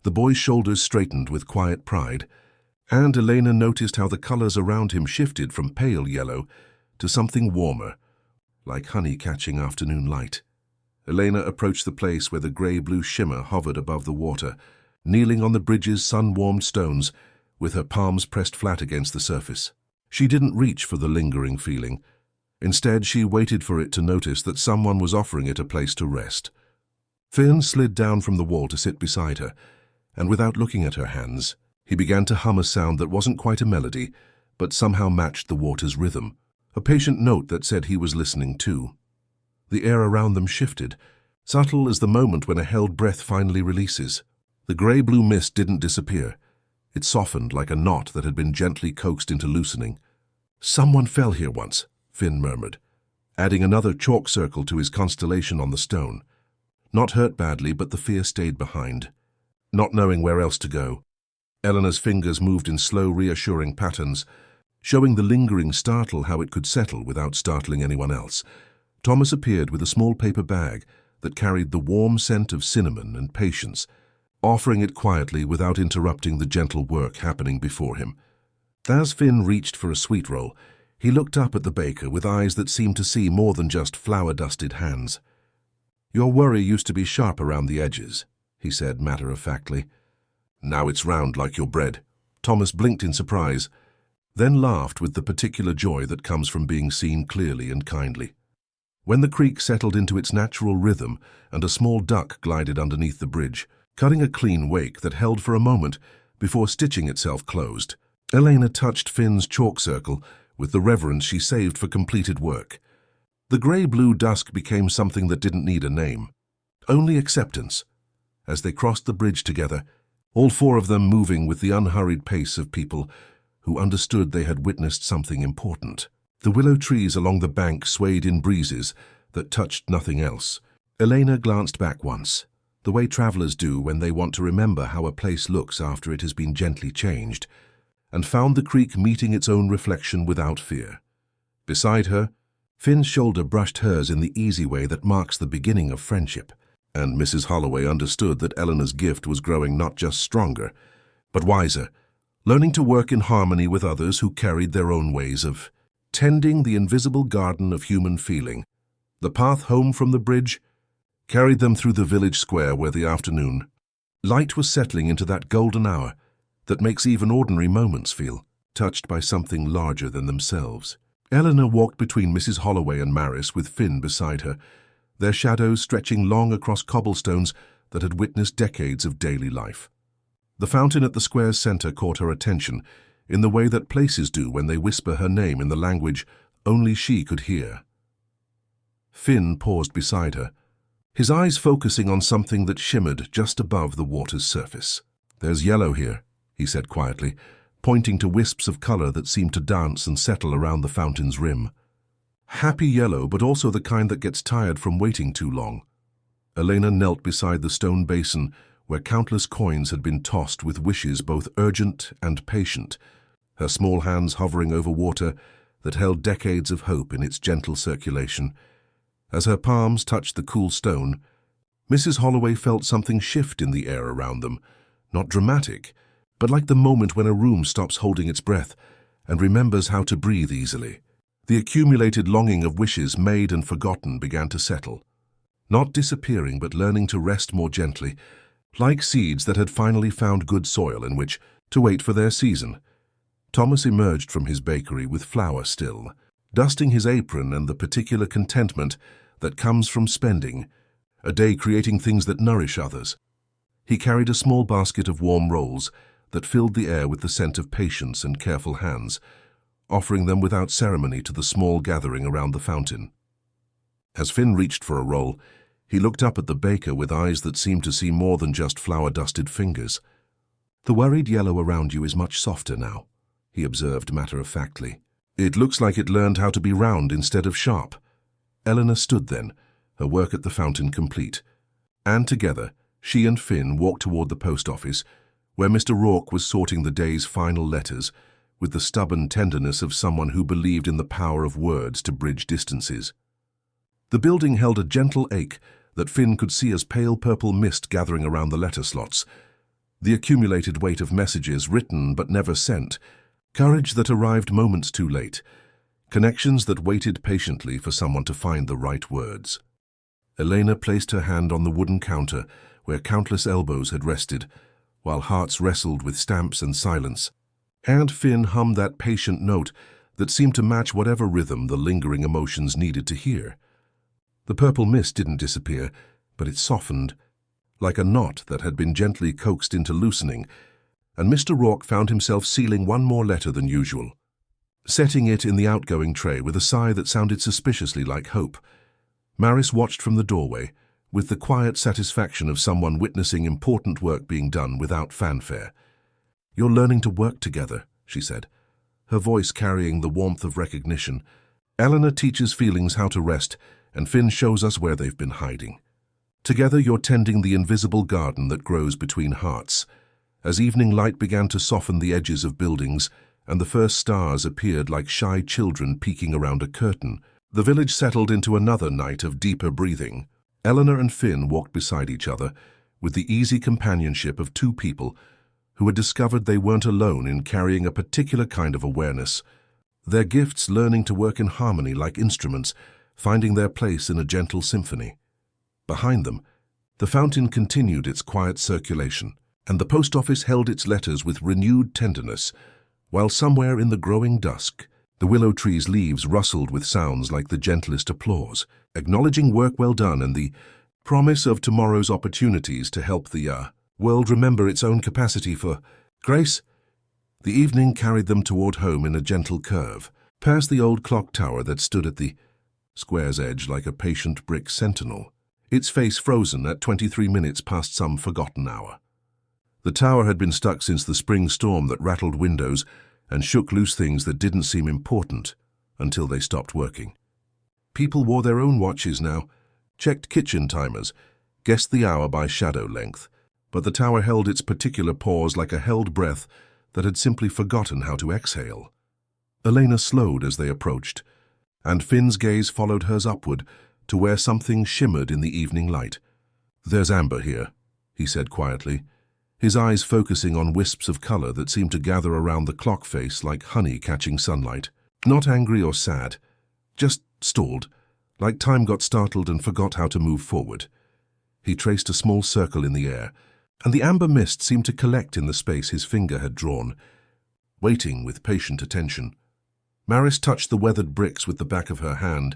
The boy's shoulders straightened with quiet pride, and Elena noticed how the colors around him shifted from pale yellow to something warmer, like honey catching afternoon light. Elena approached the place where the gray-blue shimmer hovered above the water, kneeling on the bridge's sun-warmed stones with her palms pressed flat against the surface. She didn't reach for the lingering feeling. Instead, she waited for it to notice that someone was offering it a place to rest. Finn slid down from the wall to sit beside her, and without looking at her hands, he began to hum a sound that wasn't quite a melody, but somehow matched the water's rhythm, a patient note that said he was listening too. The air around them shifted, subtle as the moment when a held breath finally releases. The gray-blue mist didn't disappear. It softened like a knot that had been gently coaxed into loosening. "Someone fell here once," Finn murmured, adding another chalk circle to his constellation on the stone. Not hurt badly, but the fear stayed behind. Not knowing where else to go, Eleanor's fingers moved in slow, reassuring patterns, showing the lingering startle how it could settle without startling anyone else. Thomas appeared with a small paper bag that carried the warm scent of cinnamon and patience, offering it quietly without interrupting the gentle work happening before him. As Finn reached for a sweet roll, he looked up at the baker with eyes that seemed to see more than just flour-dusted hands. "Your worry used to be sharp around the edges," he said matter-of-factly. "Now it's round like your bread." Thomas blinked in surprise, then laughed with the particular joy that comes from being seen clearly and kindly. When the creek settled into its natural rhythm and a small duck glided underneath the bridge, cutting a clean wake that held for a moment before stitching itself closed. Elena touched Finn's chalk circle with the reverence she saved for completed work. The grey-blue dusk became something that didn't need a name, only acceptance. As they crossed the bridge together, all four of them moving with the unhurried pace of people who understood they had witnessed something important. The willow trees along the bank swayed in breezes that touched nothing else. Elena glanced back once, the way travelers do when they want to remember how a place looks after it has been gently changed, and found the creek meeting its own reflection without fear. Beside her, Finn's shoulder brushed hers in the easy way that marks the beginning of friendship, and Mrs. Holloway understood that Eleanor's gift was growing not just stronger, but wiser, learning to work in harmony with others who carried their own ways of tending the invisible garden of human feeling. The path home from the bridge carried them through the village square where the afternoon light was settling into that golden hour that makes even ordinary moments feel touched by something larger than themselves. Eleanor walked between Mrs. Holloway and Maris with Finn beside her, their shadows stretching long across cobblestones that had witnessed decades of daily life. The fountain at the square's center caught her attention in the way that places do when they whisper her name in the language only she could hear. Finn paused beside her, his eyes focusing on something that shimmered just above the water's surface. "There's yellow here," he said quietly, pointing to wisps of color that seemed to dance and settle around the fountain's rim. Happy yellow, but also the kind that gets tired from waiting too long. Elena knelt beside the stone basin where countless coins had been tossed with wishes both urgent and patient, her small hands hovering over water that held decades of hope in its gentle circulation. As her palms touched the cool stone, Mrs. Holloway felt something shift in the air around them, not dramatic, but like the moment when a room stops holding its breath and remembers how to breathe easily. The accumulated longing of wishes made and forgotten began to settle, not disappearing but learning to rest more gently, like seeds that had finally found good soil in which to wait for their season. Thomas emerged from his bakery with flour still, dusting his apron and the particular contentment that comes from spending a day creating things that nourish others. He carried a small basket of warm rolls that filled the air with the scent of patience and careful hands, offering them without ceremony to the small gathering around the fountain. As Finn reached for a roll, he looked up at the baker with eyes that seemed to see more than just flour-dusted fingers. "The worried yellow around you is much softer now," he observed matter-of-factly. "It looks like it learned how to be round instead of sharp." Eleanor stood then, her work at the fountain complete, and together, she and Finn walked toward the post office, where Mr. Rourke was sorting the day's final letters with the stubborn tenderness of someone who believed in the power of words to bridge distances. The building held a gentle ache that Finn could see as pale purple mist gathering around the letter slots, the accumulated weight of messages written but never sent, courage that arrived moments too late, connections that waited patiently for someone to find the right words. Elena placed her hand on the wooden counter where countless elbows had rested, while hearts wrestled with stamps and silence, and Finn hummed that patient note that seemed to match whatever rhythm the lingering emotions needed to hear. The purple mist didn't disappear, but it softened, like a knot that had been gently coaxed into loosening, and Mr. Rourke found himself sealing one more letter than usual, setting it in the outgoing tray with a sigh that sounded suspiciously like hope. Maris watched from the doorway, with the quiet satisfaction of someone witnessing important work being done without fanfare. "You're learning to work together," she said, her voice carrying the warmth of recognition. "Eleanor teaches feelings how to rest, and Finn shows us where they've been hiding. Together you're tending the invisible garden that grows between hearts." As evening light began to soften the edges of buildings, and the first stars appeared like shy children peeking around a curtain, the village settled into another night of deeper breathing. Eleanor and Finn walked beside each other, with the easy companionship of two people who had discovered they weren't alone in carrying a particular kind of awareness, their gifts learning to work in harmony like instruments, finding their place in a gentle symphony. Behind them, the fountain continued its quiet circulation, and the post office held its letters with renewed tenderness, while somewhere in the growing dusk, the willow tree's leaves rustled with sounds like the gentlest applause, acknowledging work well done and the promise of tomorrow's opportunities to help the world remember its own capacity for grace? The evening carried them toward home in a gentle curve, past the old clock tower that stood at the square's edge like a patient brick sentinel, its face frozen at 23 minutes past some forgotten hour. The tower had been stuck since the spring storm that rattled windows and shook loose things that didn't seem important until they stopped working. People wore their own watches now, checked kitchen timers, guessed the hour by shadow length, but the tower held its particular pause like a held breath that had simply forgotten how to exhale. Elena slowed as they approached, and Finn's gaze followed hers upward to where something shimmered in the evening light. "There's amber here," he said quietly, his eyes focusing on wisps of color that seemed to gather around the clock face like honey catching sunlight. Not angry or sad, just stalled, like time got startled and forgot how to move forward. He traced a small circle in the air, and the amber mist seemed to collect in the space his finger had drawn, waiting with patient attention. Maris touched the weathered bricks with the back of her hand,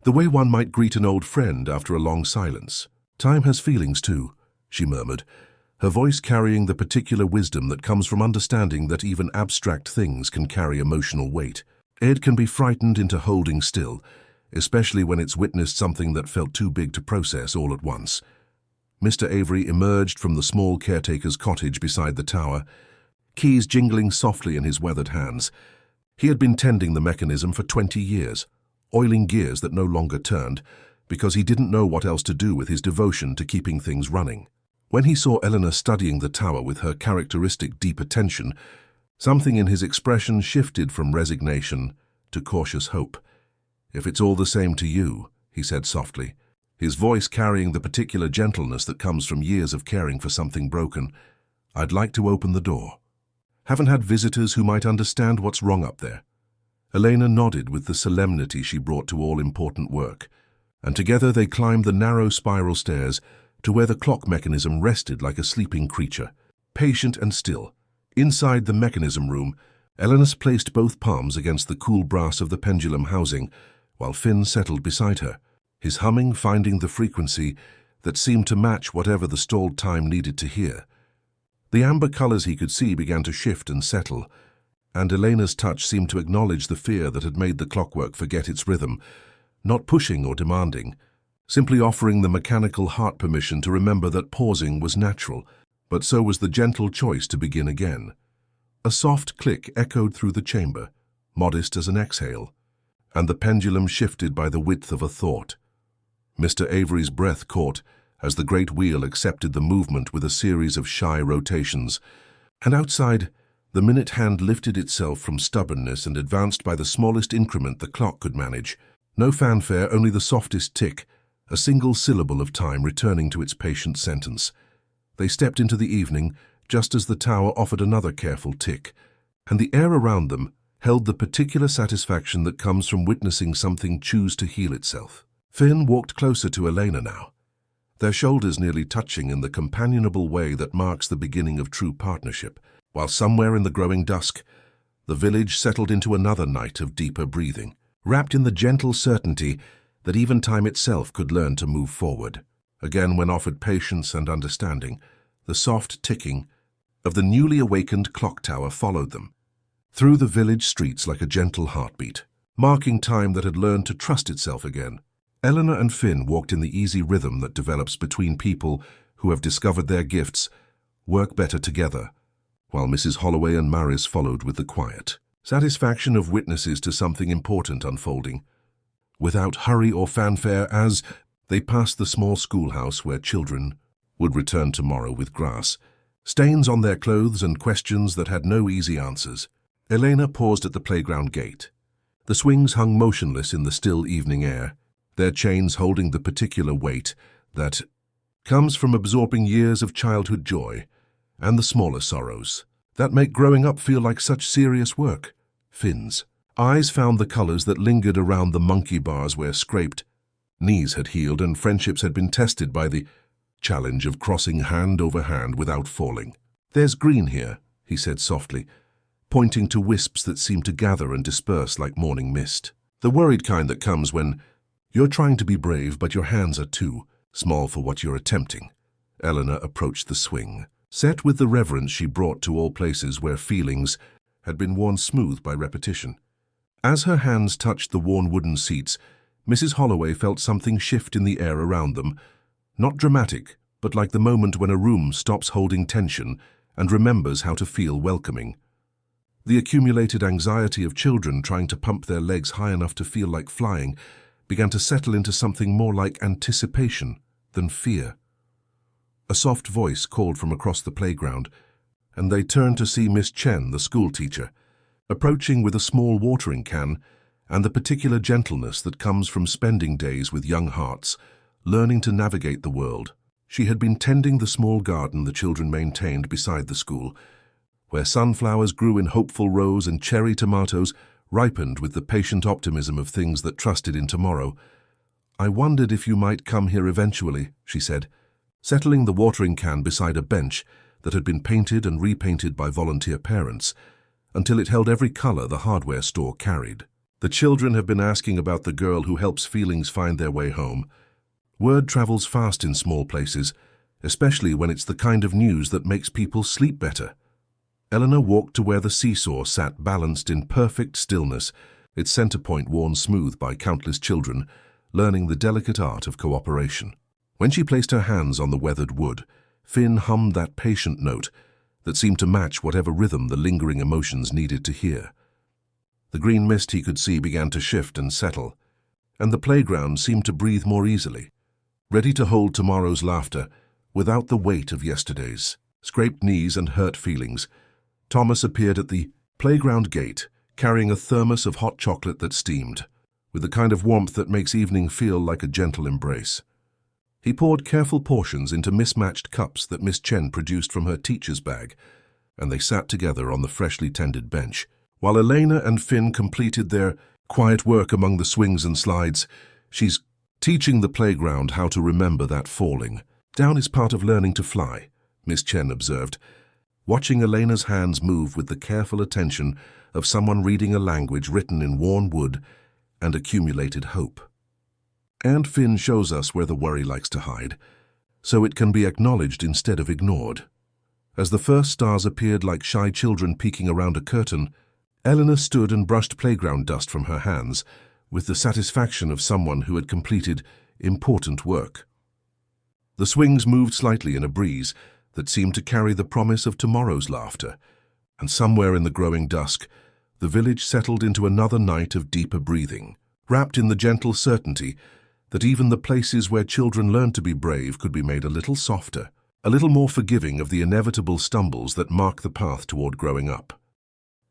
the way one might greet an old friend after a long silence. "Time has feelings too," she murmured, her voice carrying the particular wisdom that comes from understanding that even abstract things can carry emotional weight. It can be frightened into holding still, especially when it's witnessed something that felt too big to process all at once. Mr. Avery emerged from the small caretaker's cottage beside the tower, keys jingling softly in his weathered hands. He had been tending the mechanism for 20 years, oiling gears that no longer turned, because he didn't know what else to do with his devotion to keeping things running. When he saw Eleanor studying the tower with her characteristic deep attention, something in his expression shifted from resignation to cautious hope. "If it's all the same to you," he said softly, his voice carrying the particular gentleness that comes from years of caring for something broken, "I'd like to open the door. Haven't had visitors who might understand what's wrong up there." Elena nodded with the solemnity she brought to all important work, and together they climbed the narrow spiral stairs to where the clock mechanism rested like a sleeping creature, patient and still. Inside the mechanism room, Eleanor placed both palms against the cool brass of the pendulum housing, while Finn settled beside her, his humming finding the frequency that seemed to match whatever the stalled time needed to hear. The amber colors he could see began to shift and settle, and Elena's touch seemed to acknowledge the fear that had made the clockwork forget its rhythm, not pushing or demanding, simply offering the mechanical heart permission to remember that pausing was natural, but so was the gentle choice to begin again. A soft click echoed through the chamber, modest as an exhale, and the pendulum shifted by the width of a thought. Mr. Avery's breath caught as the great wheel accepted the movement with a series of shy rotations, and outside, the minute hand lifted itself from stubbornness and advanced by the smallest increment the clock could manage. No fanfare, only the softest tick, a single syllable of time returning to its patient sentence. They stepped into the evening, just as the tower offered another careful tick, and the air around them held the particular satisfaction that comes from witnessing something choose to heal itself. Finn walked closer to Elena now, their shoulders nearly touching in the companionable way that marks the beginning of true partnership, while somewhere in the growing dusk, the village settled into another night of deeper breathing, wrapped in the gentle certainty that even time itself could learn to move forward. Again, when offered patience and understanding, the soft ticking of the newly awakened clock tower followed them through the village streets like a gentle heartbeat, marking time that had learned to trust itself again. Eleanor and Finn walked in the easy rhythm that develops between people who have discovered their gifts work better together, while Mrs. Holloway and Maris followed with the quiet satisfaction of witnesses to something important unfolding, without hurry or fanfare, as they passed the small schoolhouse where children would return tomorrow with grass, stains on their clothes and questions that had no easy answers. Elena paused at the playground gate. The swings hung motionless in the still evening air, their chains holding the particular weight that comes from absorbing years of childhood joy and the smaller sorrows that make growing up feel like such serious work. Finn's eyes found the colors that lingered around the monkey bars where scraped knees had healed and friendships had been tested by the challenge of crossing hand over hand without falling. "There's green here," he said softly, pointing to wisps that seemed to gather and disperse like morning mist. The worried kind that comes when you're trying to be brave but your hands are too small for what you're attempting. Eleanor approached the swing, set with the reverence she brought to all places where feelings had been worn smooth by repetition. As her hands touched the worn wooden seats, Mrs. Holloway felt something shift in the air around them, not dramatic, but like the moment when a room stops holding tension and remembers how to feel welcoming. The accumulated anxiety of children trying to pump their legs high enough to feel like flying began to settle into something more like anticipation than fear. A soft voice called from across the playground, and they turned to see Miss Chen, the schoolteacher, approaching with a small watering can and the particular gentleness that comes from spending days with young hearts, learning to navigate the world. She had been tending the small garden the children maintained beside the school, where sunflowers grew in hopeful rows and cherry tomatoes ripened with the patient optimism of things that trusted in tomorrow. "I wondered if you might come here eventually," she said, settling the watering can beside a bench that had been painted and repainted by volunteer parents, until it held every color the hardware store carried. "The children have been asking about the girl who helps feelings find their way home. Word travels fast in small places, especially when it's the kind of news that makes people sleep better." Eleanor walked to where the seesaw sat balanced in perfect stillness, its center point worn smooth by countless children, learning the delicate art of cooperation. When she placed her hands on the weathered wood, Finn hummed that patient note that seemed to match whatever rhythm the lingering emotions needed to hear. The green mist he could see began to shift and settle, and the playground seemed to breathe more easily, ready to hold tomorrow's laughter without the weight of yesterday's. Scraped knees and hurt feelings, Thomas appeared at the playground gate, carrying a thermos of hot chocolate that steamed, with the kind of warmth that makes evening feel like a gentle embrace. He poured careful portions into mismatched cups that Miss Chen produced from her teacher's bag, and they sat together on the freshly tended bench. While Elena and Finn completed their quiet work among the swings and slides, "She's teaching the playground how to remember that falling down is part of learning to fly," Miss Chen observed, watching Elena's hands move with the careful attention of someone reading a language written in worn wood and accumulated hope. "And Finn shows us where the worry likes to hide, so it can be acknowledged instead of ignored." As the first stars appeared like shy children peeking around a curtain, Eleanor stood and brushed playground dust from her hands with the satisfaction of someone who had completed important work. The swings moved slightly in a breeze that seemed to carry the promise of tomorrow's laughter, and somewhere in the growing dusk, the village settled into another night of deeper breathing, wrapped in the gentle certainty that even the places where children learned to be brave could be made a little softer, a little more forgiving of the inevitable stumbles that mark the path toward growing up.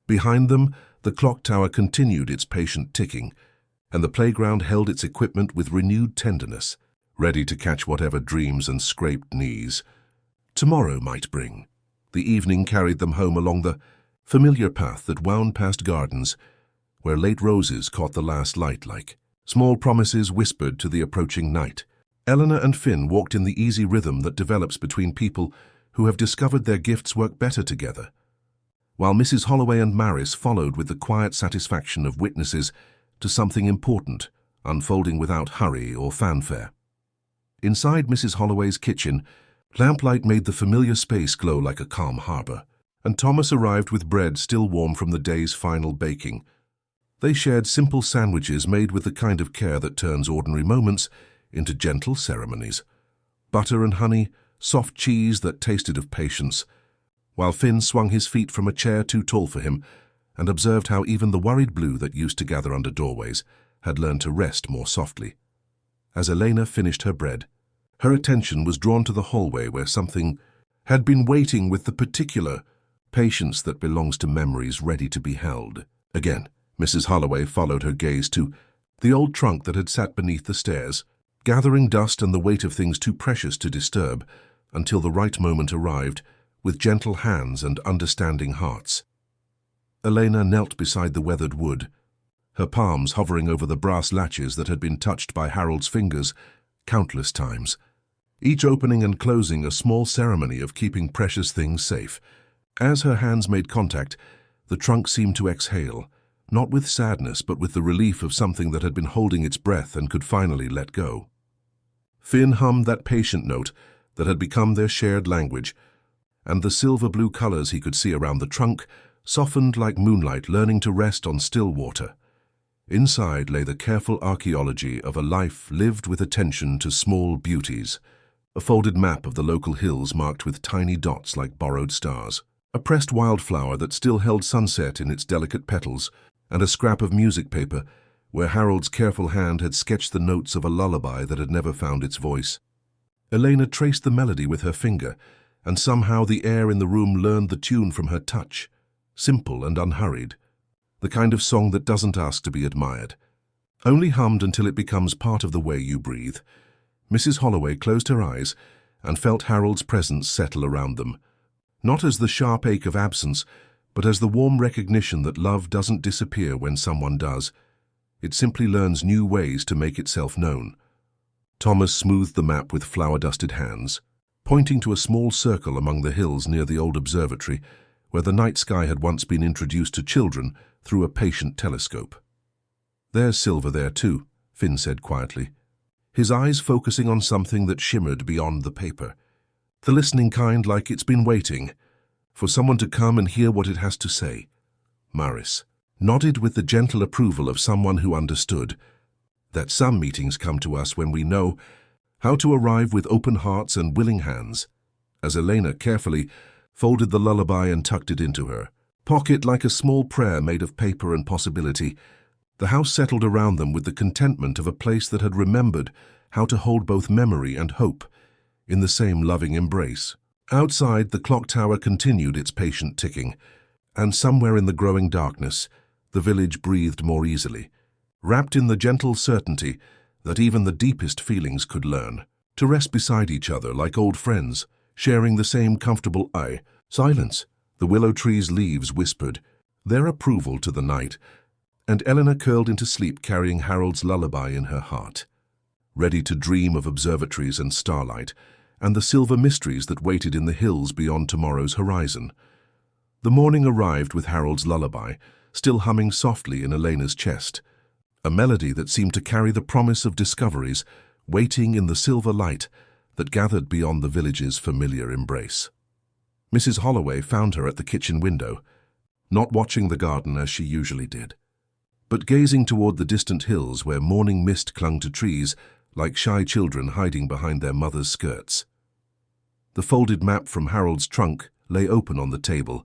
Behind them, the clock tower continued its patient ticking, and the playground held its equipment with renewed tenderness, ready to catch whatever dreams and scraped knees tomorrow might bring. The evening carried them home along the familiar path that wound past gardens, where late roses caught the last light like small promises whispered to the approaching night. Eleanor and Finn walked in the easy rhythm that develops between people who have discovered their gifts work better together, while Mrs. Holloway and Maris followed with the quiet satisfaction of witnesses to something important, unfolding without hurry or fanfare. Inside Mrs. Holloway's kitchen, lamplight made the familiar space glow like a calm harbor, and Thomas arrived with bread still warm from the day's final baking. They shared simple sandwiches made with the kind of care that turns ordinary moments into gentle ceremonies. Butter and honey, soft cheese that tasted of patience, while Finn swung his feet from a chair too tall for him and observed how even the worried blue that used to gather under doorways had learned to rest more softly. As Elena finished her bread, her attention was drawn to the hallway where something had been waiting with the particular patience that belongs to memories ready to be held. Again, Mrs. Holloway followed her gaze to the old trunk that had sat beneath the stairs, gathering dust and the weight of things too precious to disturb, until the right moment arrived, with gentle hands and understanding hearts. Elena knelt beside the weathered wood, her palms hovering over the brass latches that had been touched by Harold's fingers countless times, each opening and closing a small ceremony of keeping precious things safe. As her hands made contact, the trunk seemed to exhale, not with sadness but with the relief of something that had been holding its breath and could finally let go. Finn hummed that patient note that had become their shared language, and the silver-blue colors he could see around the trunk softened like moonlight learning to rest on still water. Inside lay the careful archaeology of a life lived with attention to small beauties, a folded map of the local hills marked with tiny dots like borrowed stars, a pressed wildflower that still held sunset in its delicate petals, and a scrap of music paper where Harold's careful hand had sketched the notes of a lullaby that had never found its voice. Elena traced the melody with her finger, and somehow the air in the room learned the tune from her touch, simple and unhurried, the kind of song that doesn't ask to be admired, only hummed until it becomes part of the way you breathe. Mrs. Holloway closed her eyes and felt Harold's presence settle around them, not as the sharp ache of absence, but as the warm recognition that love doesn't disappear when someone does. It simply learns new ways to make itself known. Thomas smoothed the map with flour-dusted hands, pointing to a small circle among the hills near the old observatory, where the night sky had once been introduced to children through a patient telescope. "There's silver there too," Finn said quietly, his eyes focusing on something that shimmered beyond the paper. The listening kind, like it's been waiting for someone to come and hear what it has to say. Maris nodded with the gentle approval of someone who understood that some meetings come to us when we know how to arrive with open hearts and willing hands, as Elena carefully folded the lullaby and tucked it into her pocket like a small prayer made of paper and possibility. The house settled around them with the contentment of a place that had remembered how to hold both memory and hope in the same loving embrace. Outside, the clock tower continued its patient ticking, and somewhere in the growing darkness, the village breathed more easily, wrapped in the gentle certainty that even the deepest feelings could learn to rest beside each other like old friends, sharing the same comfortable silence. The willow tree's leaves whispered their approval to the night, and Eleanor curled into sleep carrying Harold's lullaby in her heart, ready to dream of observatories and starlight, and the silver mysteries that waited in the hills beyond tomorrow's horizon. The morning arrived with Harold's lullaby, still humming softly in Elena's chest, a melody that seemed to carry the promise of discoveries waiting in the silver light that gathered beyond the village's familiar embrace. Mrs. Holloway found her at the kitchen window, not watching the garden as she usually did, but gazing toward the distant hills where morning mist clung to trees like shy children hiding behind their mother's skirts. The folded map from Harold's trunk lay open on the table,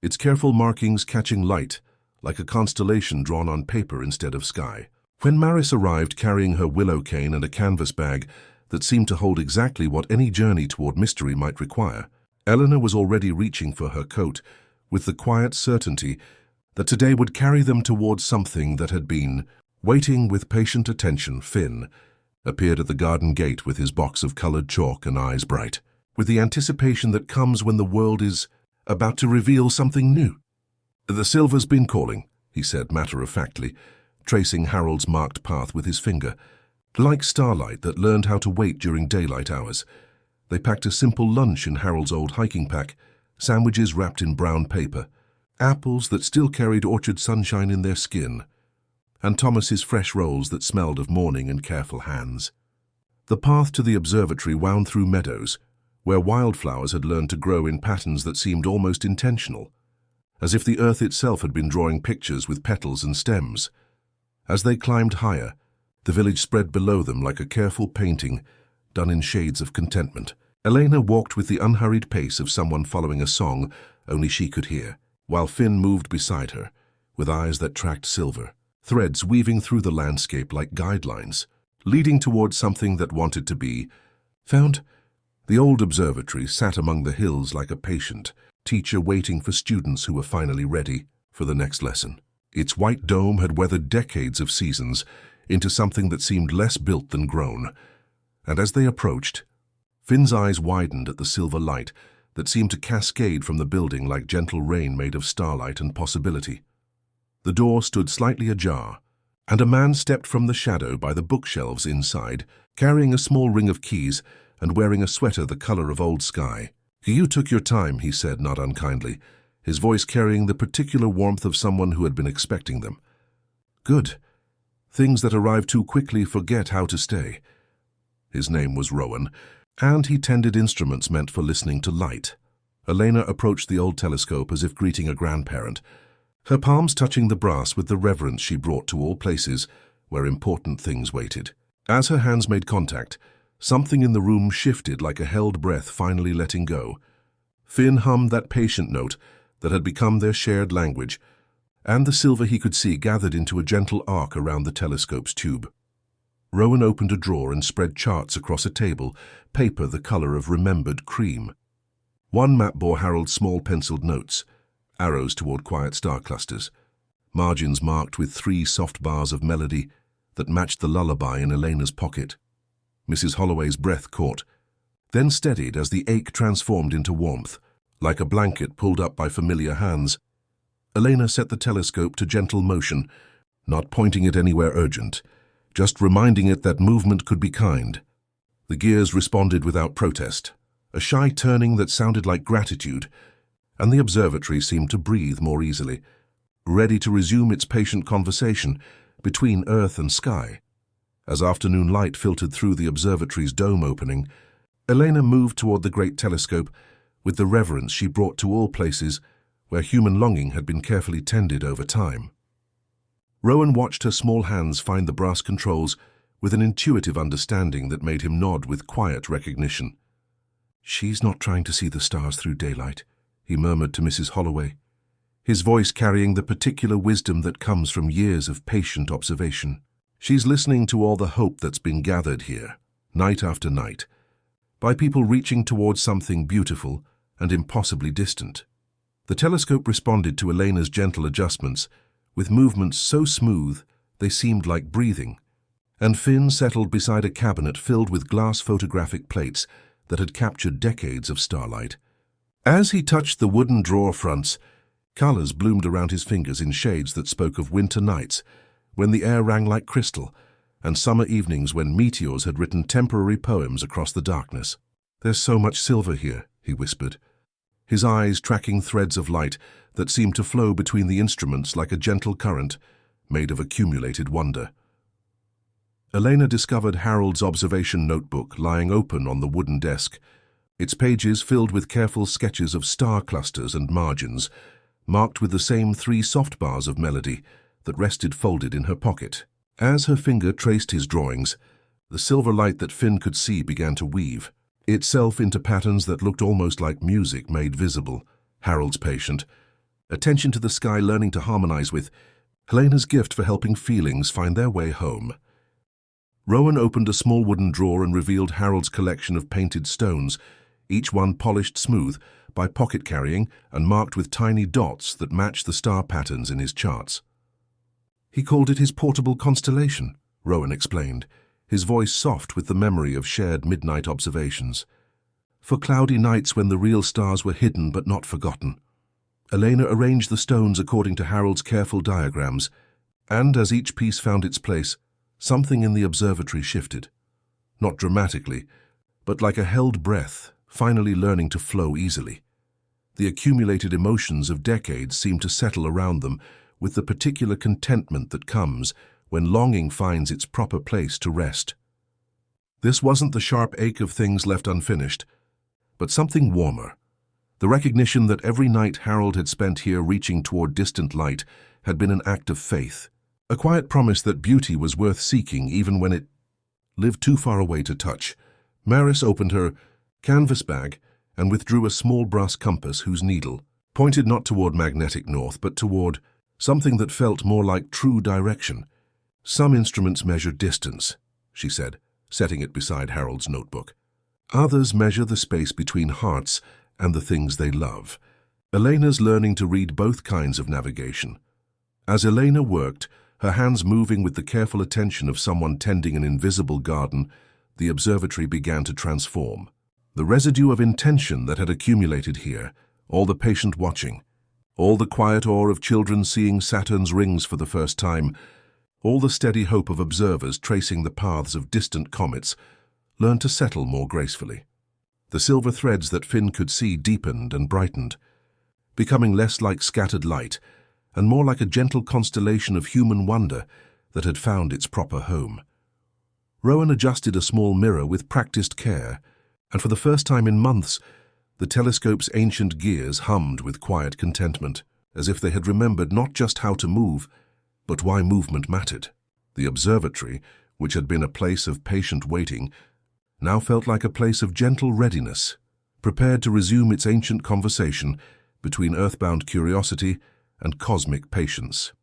its careful markings catching light like a constellation drawn on paper instead of sky. When Maris arrived carrying her willow cane and a canvas bag that seemed to hold exactly what any journey toward mystery might require, Eleanor was already reaching for her coat with the quiet certainty that today would carry them towards something that had been waiting with patient attention. Finn appeared at the garden gate with his box of colored chalk and eyes bright, with the anticipation that comes when the world is about to reveal something new. "The silver's been calling," he said matter-of-factly, tracing Harold's marked path with his finger, like starlight that learned how to wait during daylight hours. They packed a simple lunch in Harold's old hiking pack, sandwiches wrapped in brown paper, apples that still carried orchard sunshine in their skin, and Thomas's fresh rolls that smelled of morning and careful hands. The path to the observatory wound through meadows, where wildflowers had learned to grow in patterns that seemed almost intentional, as if the earth itself had been drawing pictures with petals and stems. As they climbed higher, the village spread below them like a careful painting done in shades of contentment. Elena walked with the unhurried pace of someone following a song only she could hear, while Finn moved beside her, with eyes that tracked silver, threads weaving through the landscape like guidelines, leading towards something that wanted to be found. The old observatory sat among the hills like a patient teacher waiting for students who were finally ready for the next lesson. Its white dome had weathered decades of seasons into something that seemed less built than grown, and as they approached, Finn's eyes widened at the silver light that seemed to cascade from the building like gentle rain made of starlight and possibility. The door stood slightly ajar, and a man stepped from the shadow by the bookshelves inside, carrying a small ring of keys and wearing a sweater the color of old sky. "You took your time," he said, not unkindly, his voice carrying the particular warmth of someone who had been expecting them. "Good. Things that arrive too quickly forget how to stay." His name was Rowan, and he tended instruments meant for listening to light. Elena approached the old telescope as if greeting a grandparent, her palms touching the brass with the reverence she brought to all places where important things waited. As her hands made contact, something in the room shifted like a held breath finally letting go. Finn hummed that patient note that had become their shared language, and the silver he could see gathered into a gentle arc around the telescope's tube. Rowan opened a drawer and spread charts across a table, paper the color of remembered cream. One map bore Harold's small penciled notes, arrows toward quiet star clusters, margins marked with 3 soft bars of melody that matched the lullaby in Elena's pocket. Mrs. Holloway's breath caught, then steadied as the ache transformed into warmth, like a blanket pulled up by familiar hands. Elena set the telescope to gentle motion, not pointing it anywhere urgent, just reminding it that movement could be kind. The gears responded without protest, a shy turning that sounded like gratitude, and the observatory seemed to breathe more easily, ready to resume its patient conversation between earth and sky. As afternoon light filtered through the observatory's dome opening, Elena moved toward the great telescope with the reverence she brought to all places where human longing had been carefully tended over time. Rowan watched her small hands find the brass controls with an intuitive understanding that made him nod with quiet recognition. "She's not trying to see the stars through daylight," he murmured to Mrs. Holloway, his voice carrying the particular wisdom that comes from years of patient observation. "She's listening to all the hope that's been gathered here, night after night, by people reaching towards something beautiful and impossibly distant." The telescope responded to Elena's gentle adjustments, with movements so smooth they seemed like breathing, and Finn settled beside a cabinet filled with glass photographic plates that had captured decades of starlight. As he touched the wooden drawer fronts, colors bloomed around his fingers in shades that spoke of winter nights, when the air rang like crystal, and summer evenings when meteors had written temporary poems across the darkness. "There's so much silver here," he whispered, his eyes tracking threads of light that seemed to flow between the instruments like a gentle current made of accumulated wonder. Elena discovered Harold's observation notebook lying open on the wooden desk, its pages filled with careful sketches of star clusters and margins, marked with the same 3 soft bars of melody that rested folded in her pocket. As her finger traced his drawings, the silver light that Finn could see began to weave itself into patterns that looked almost like music made visible. Harold's patient, attention to the sky learning to harmonize with Elena's gift for helping feelings find their way home. Rowan opened a small wooden drawer and revealed Harold's collection of painted stones, each one polished smooth by pocket carrying and marked with tiny dots that matched the star patterns in his charts. "He called it his portable constellation," Rowan explained, his voice soft with the memory of shared midnight observations. "For cloudy nights when the real stars were hidden but not forgotten." Elena arranged the stones according to Harold's careful diagrams, and as each piece found its place, something in the observatory shifted. Not dramatically, but like a held breath, finally learning to flow easily. The accumulated emotions of decades seemed to settle around them with the particular contentment that comes when longing finds its proper place to rest. This wasn't the sharp ache of things left unfinished, but something warmer, the recognition that every night Harold had spent here reaching toward distant light had been an act of faith, a quiet promise that beauty was worth seeking even when it lived too far away to touch. Maris opened her canvas bag and withdrew a small brass compass whose needle pointed not toward magnetic north but toward something that felt more like true direction. "Some instruments measure distance," she said, setting it beside Harold's notebook. "Others measure the space between hearts and the things they love." Elena's learning to read both kinds of navigation. As Elena worked, her hands moving with the careful attention of someone tending an invisible garden, the observatory began to transform. The residue of intention that had accumulated here, all the patient watching, all the quiet awe of children seeing Saturn's rings for the first time, all the steady hope of observers tracing the paths of distant comets, learned to settle more gracefully. The silver threads that Finn could see deepened and brightened, becoming less like scattered light and more like a gentle constellation of human wonder that had found its proper home. Rowan adjusted a small mirror with practiced care, and for the first time in months, The telescope's ancient gears hummed with quiet contentment, as if they had remembered not just how to move, but why movement mattered. The observatory, which had been a place of patient waiting, now felt like a place of gentle readiness, prepared to resume its ancient conversation between earthbound curiosity and cosmic patience.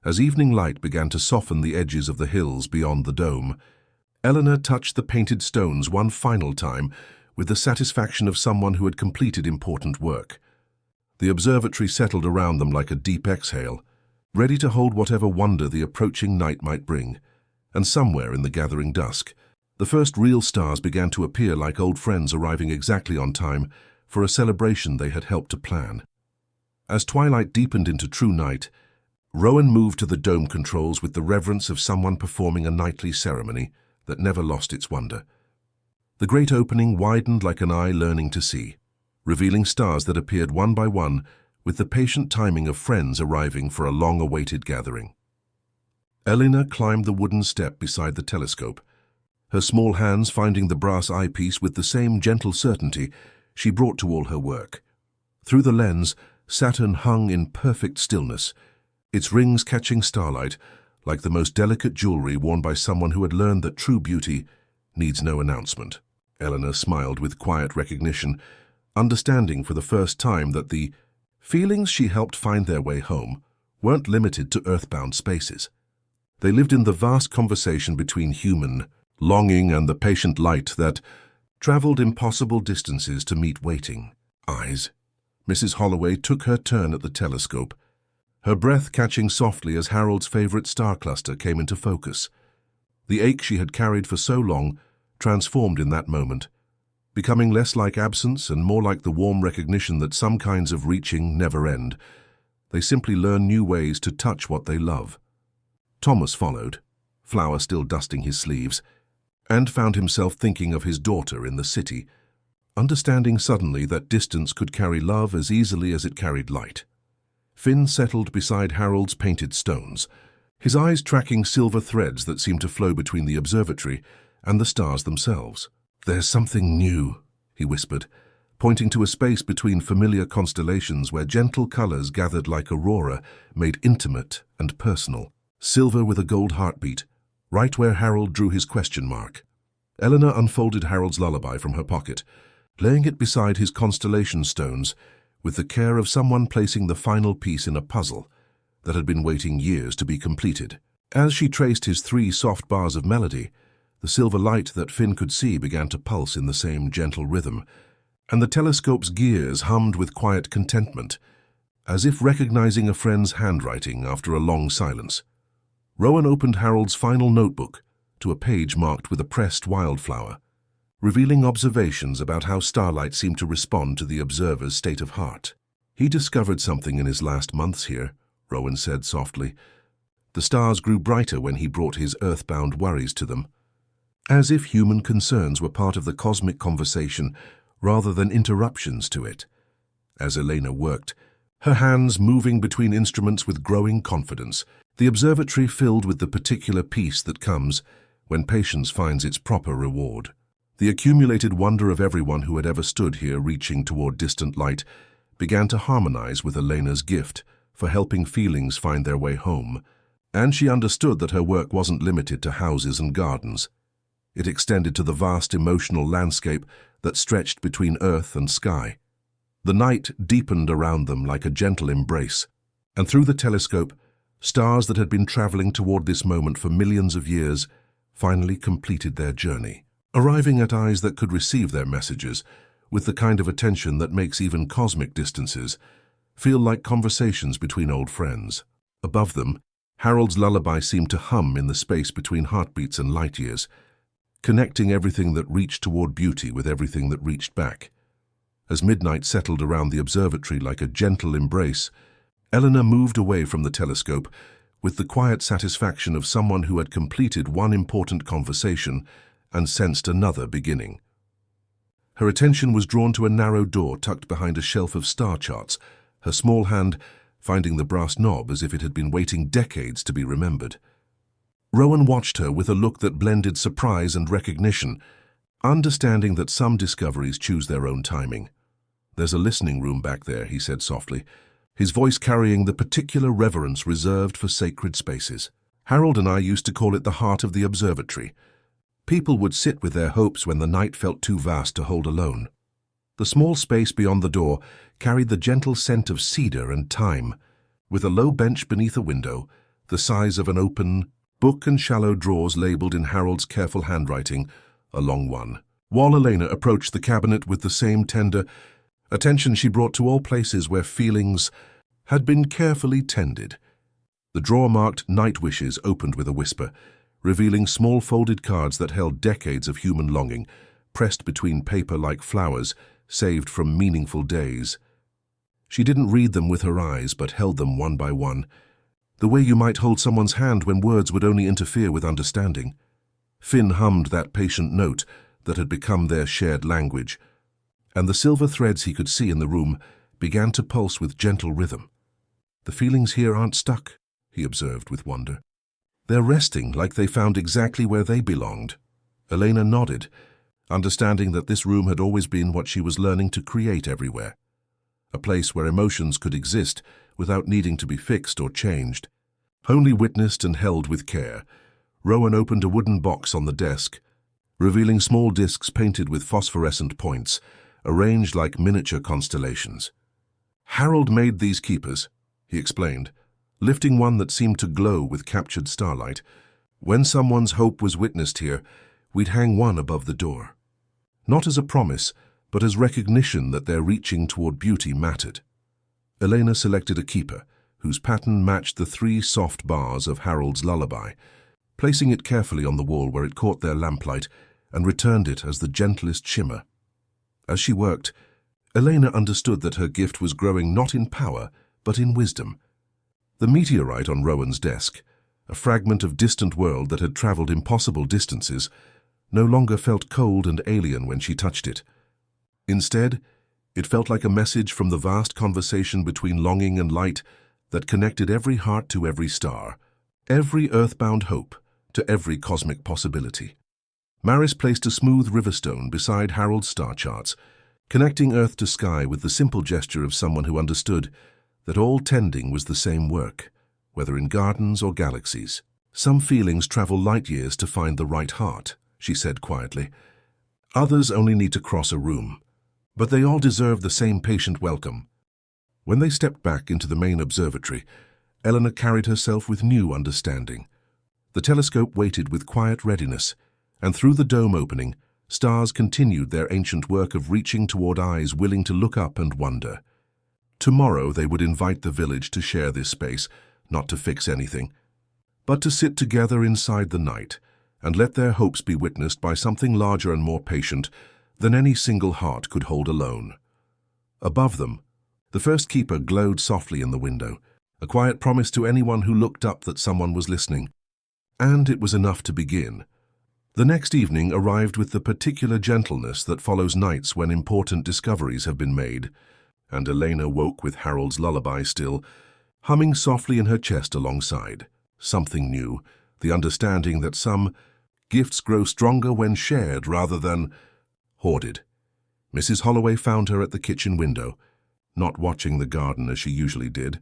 As evening light began to soften the edges of the hills beyond the dome, Eleanor touched the painted stones one final time with the satisfaction of someone who had completed important work. The observatory settled around them like a deep exhale, ready to hold whatever wonder the approaching night might bring. And somewhere in the gathering dusk, the first real stars began to appear like old friends arriving exactly on time for a celebration they had helped to plan. As twilight deepened into true night, Rowan moved to the dome controls with the reverence of someone performing a nightly ceremony that never lost its wonder. The great opening widened like an eye learning to see, revealing stars that appeared one by one with the patient timing of friends arriving for a long-awaited gathering. Eleanor climbed the wooden step beside the telescope, her small hands finding the brass eyepiece with the same gentle certainty she brought to all her work. Through the lens, Saturn hung in perfect stillness, its rings catching starlight like the most delicate jewelry worn by someone who had learned that true beauty needs no announcement. Eleanor smiled with quiet recognition, understanding for the first time that the feelings she helped find their way home weren't limited to earthbound spaces. They lived in the vast conversation between human longing and the patient light that traveled impossible distances to meet waiting eyes. Mrs. Holloway took her turn at the telescope, her breath catching softly as Harold's favorite star cluster came into focus. The ache she had carried for so long transformed in that moment, becoming less like absence and more like the warm recognition that some kinds of reaching never end. They simply learn new ways to touch what they love. Thomas followed, Flower still dusting his sleeves, and found himself thinking of his daughter in the city, understanding suddenly that distance could carry love as easily as it carried light. Finn settled beside Harold's painted stones, his eyes tracking silver threads that seemed to flow between the observatory and the stars themselves. "There's something new," he whispered, pointing to a space between familiar constellations where gentle colors gathered like aurora, made intimate and personal. Silver with a gold heartbeat, right where Harold drew his question mark. Eleanor unfolded Harold's lullaby from her pocket, laying it beside his constellation stones with the care of someone placing the final piece in a puzzle that had been waiting years to be completed. As she traced his 3 soft bars of melody, the silver light that Finn could see began to pulse in the same gentle rhythm, and the telescope's gears hummed with quiet contentment, as if recognizing a friend's handwriting after a long silence. Rowan opened Harold's final notebook to a page marked with a pressed wildflower, revealing observations about how starlight seemed to respond to the observer's state of heart. "He discovered something in his last months here," Rowan said softly. "The stars grew brighter when he brought his earthbound worries to them, as if human concerns were part of the cosmic conversation rather than interruptions to it." As Elena worked, her hands moving between instruments with growing confidence, the observatory filled with the particular peace that comes when patience finds its proper reward. The accumulated wonder of everyone who had ever stood here reaching toward distant light began to harmonize with Elena's gift for helping feelings find their way home, and she understood that her work wasn't limited to houses and gardens. It extended to the vast emotional landscape that stretched between earth and sky. The night deepened around them like a gentle embrace, and through the telescope, stars that had been traveling toward this moment for millions of years finally completed their journey, arriving at eyes that could receive their messages with the kind of attention that makes even cosmic distances feel like conversations between old friends. Above them, Harold's lullaby seemed to hum in the space between heartbeats and light years, connecting everything that reached toward beauty with everything that reached back. As midnight settled around the observatory like a gentle embrace, Eleanor moved away from the telescope with the quiet satisfaction of someone who had completed one important conversation and sensed another beginning. Her attention was drawn to a narrow door tucked behind a shelf of star charts, her small hand finding the brass knob as if it had been waiting decades to be remembered. Rowan watched her with a look that blended surprise and recognition, understanding that some discoveries choose their own timing. "There's a listening room back there," he said softly, his voice carrying the particular reverence reserved for sacred spaces. "Harold and I used to call it the heart of the observatory. People would sit with their hopes when the night felt too vast to hold alone." The small space beyond the door carried the gentle scent of cedar and thyme, with a low bench beneath a window, the size of an open book and shallow drawers labeled in Harold's careful handwriting, a long one. While Elena approached the cabinet with the same tender attention she brought to all places where feelings had been carefully tended. The drawer marked Night Wishes opened with a whisper, revealing small folded cards that held decades of human longing, pressed between paper like flowers, saved from meaningful days. She didn't read them with her eyes, but held them one by one, the way you might hold someone's hand when words would only interfere with understanding. Finn hummed that patient note that had become their shared language, and the silver threads he could see in the room began to pulse with gentle rhythm. "The feelings here aren't stuck," he observed with wonder. "They're resting like they found exactly where they belonged." Elena nodded, understanding that this room had always been what she was learning to create everywhere, a place where emotions could exist without needing to be fixed or changed. Only witnessed and held with care, Rowan opened a wooden box on the desk, revealing small discs painted with phosphorescent points, arranged like miniature constellations. "Harold made these keepers," he explained, lifting one that seemed to glow with captured starlight. "When someone's hope was witnessed here, we'd hang one above the door. Not as a promise, but as recognition that their reaching toward beauty mattered." Elena selected a keeper, whose pattern matched the 3 soft bars of Harold's lullaby, placing it carefully on the wall where it caught their lamplight and returned it as the gentlest shimmer. As she worked, Elena understood that her gift was growing not in power, but in wisdom. The meteorite on Rowan's desk, a fragment of distant world that had traveled impossible distances, no longer felt cold and alien when she touched it. Instead, it felt like a message from the vast conversation between longing and light that connected every heart to every star, every earthbound hope to every cosmic possibility. Maris placed a smooth riverstone beside Harold's star charts, connecting earth to sky with the simple gesture of someone who understood that all tending was the same work, whether in gardens or galaxies. "Some feelings travel light years to find the right heart," she said quietly. "Others only need to cross a room. But they all deserve the same patient welcome." When they stepped back into the main observatory, Eleanor carried herself with new understanding. The telescope waited with quiet readiness, and through the dome opening, stars continued their ancient work of reaching toward eyes willing to look up and wonder. Tomorrow they would invite the village to share this space, not to fix anything, but to sit together inside the night and let their hopes be witnessed by something larger and more patient than any single heart could hold alone. Above them, the first keeper glowed softly in the window, a quiet promise to anyone who looked up that someone was listening. And it was enough to begin. The next evening arrived with the particular gentleness that follows nights when important discoveries have been made, and Elena woke with Harold's lullaby still, humming softly in her chest alongside. Something new, the understanding that some gifts grow stronger when shared rather than hoarded. Mrs. Holloway found her at the kitchen window, not watching the garden as she usually did,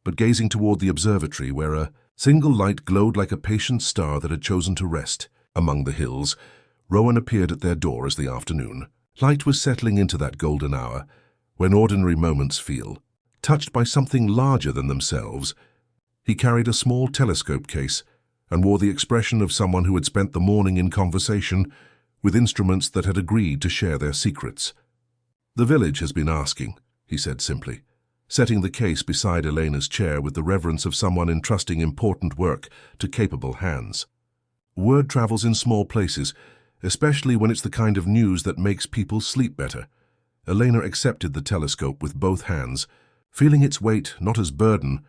but gazing toward the observatory where a single light glowed like a patient star that had chosen to rest. Among the hills, Rowan appeared at their door as the afternoon. Light was settling into that golden hour, when ordinary moments feel touched by something larger than themselves. He carried a small telescope case and wore the expression of someone who had spent the morning in conversation with instruments that had agreed to share their secrets. "The village has been asking," he said simply, setting the case beside Elena's chair with the reverence of someone entrusting important work to capable hands. "Word travels in small places, especially when it's the kind of news that makes people sleep better." Elena accepted the telescope with both hands, feeling its weight not as burden,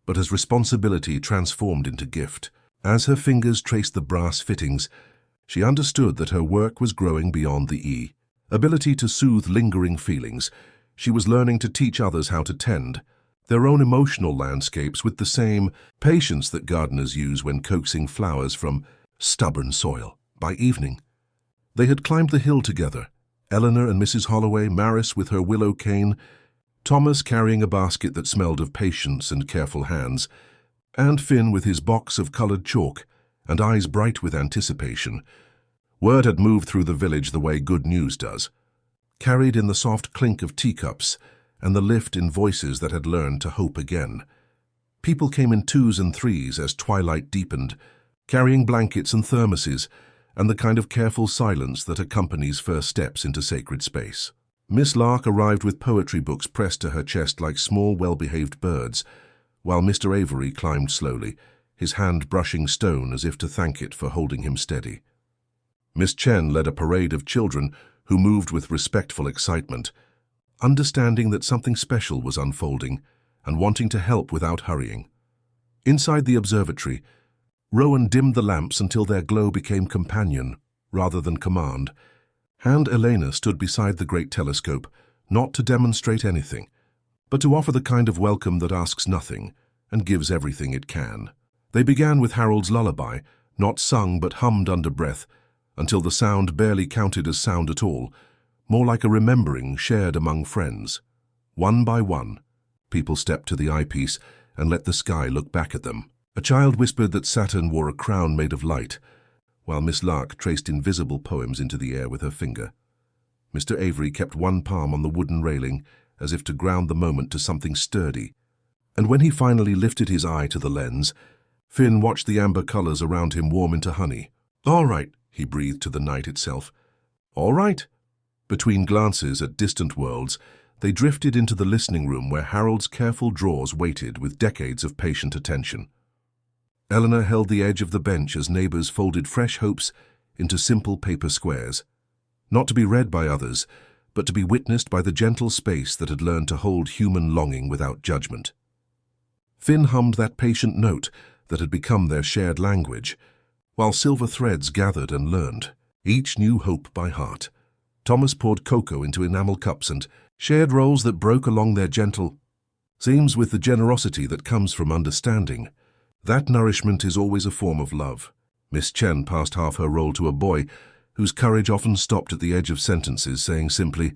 but as responsibility transformed into gift. As her fingers traced the brass fittings, she understood that her work was growing beyond the ability to soothe lingering feelings. She was learning to teach others how to tend their own emotional landscapes with the same patience that gardeners use when coaxing flowers from stubborn soil. By evening, they had climbed the hill together, Eleanor and Mrs. Holloway, Maris with her willow cane, Thomas carrying a basket that smelled of patience and careful hands, and Finn with his box of coloured chalk and eyes bright with anticipation. Word had moved through the village the way good news does, carried in the soft clink of teacups and the lift in voices that had learned to hope again. People came in twos and threes as twilight deepened, carrying blankets and thermoses and the kind of careful silence that accompanies first steps into sacred space. Miss Lark arrived with poetry books pressed to her chest like small, well-behaved birds, while Mr. Avery climbed slowly, his hand brushing stone as if to thank it for holding him steady. Miss Chen led a parade of children who moved with respectful excitement, understanding that something special was unfolding and wanting to help without hurrying. Inside the observatory, Rowan dimmed the lamps until their glow became companion rather than command, and Elena stood beside the great telescope, not to demonstrate anything, but to offer the kind of welcome that asks nothing and gives everything it can. They began with Harold's lullaby, not sung but hummed under breath, until the sound barely counted as sound at all, more like a remembering shared among friends. One by one, people stepped to the eyepiece and let the sky look back at them. A child whispered that Saturn wore a crown made of light, while Miss Lark traced invisible poems into the air with her finger. Mr. Avery kept one palm on the wooden railing, as if to ground the moment to something sturdy, and when he finally lifted his eye to the lens, Finn watched the amber colors around him warm into honey. "All right," he breathed to the night itself. "All right." Between glances at distant worlds, they drifted into the listening room where Harold's careful drawers waited with decades of patient attention. Eleanor held the edge of the bench as neighbors folded fresh hopes into simple paper squares, not to be read by others, but to be witnessed by the gentle space that had learned to hold human longing without judgment. Finn hummed that patient note that had become their shared language, while silver threads gathered and learned, each new hope by heart. Thomas poured cocoa into enamel cups and shared rolls that broke along their gentle seams with the generosity that comes from understanding. That nourishment is always a form of love. Miss Chen passed half her roll to a boy whose courage often stopped at the edge of sentences, saying simply,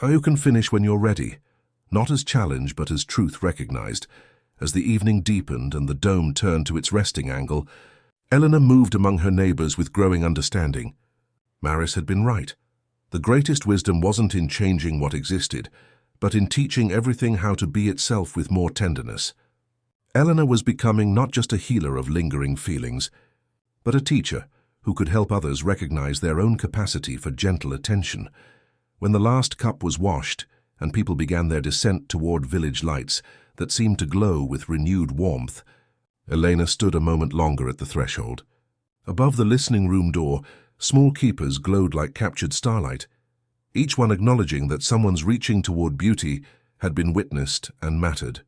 "You can finish when you're ready," not as challenge but as truth recognized. As the evening deepened and the dome turned to its resting angle, Eleanor moved among her neighbors with growing understanding. Maris had been right. The greatest wisdom wasn't in changing what existed, but in teaching everything how to be itself with more tenderness. Eleanor was becoming not just a healer of lingering feelings, but a teacher who could help others recognize their own capacity for gentle attention. When the last cup was washed and people began their descent toward village lights that seemed to glow with renewed warmth, Elena stood a moment longer at the threshold. Above the listening room door, small keepers glowed like captured starlight, each one acknowledging that someone's reaching toward beauty had been witnessed and mattered.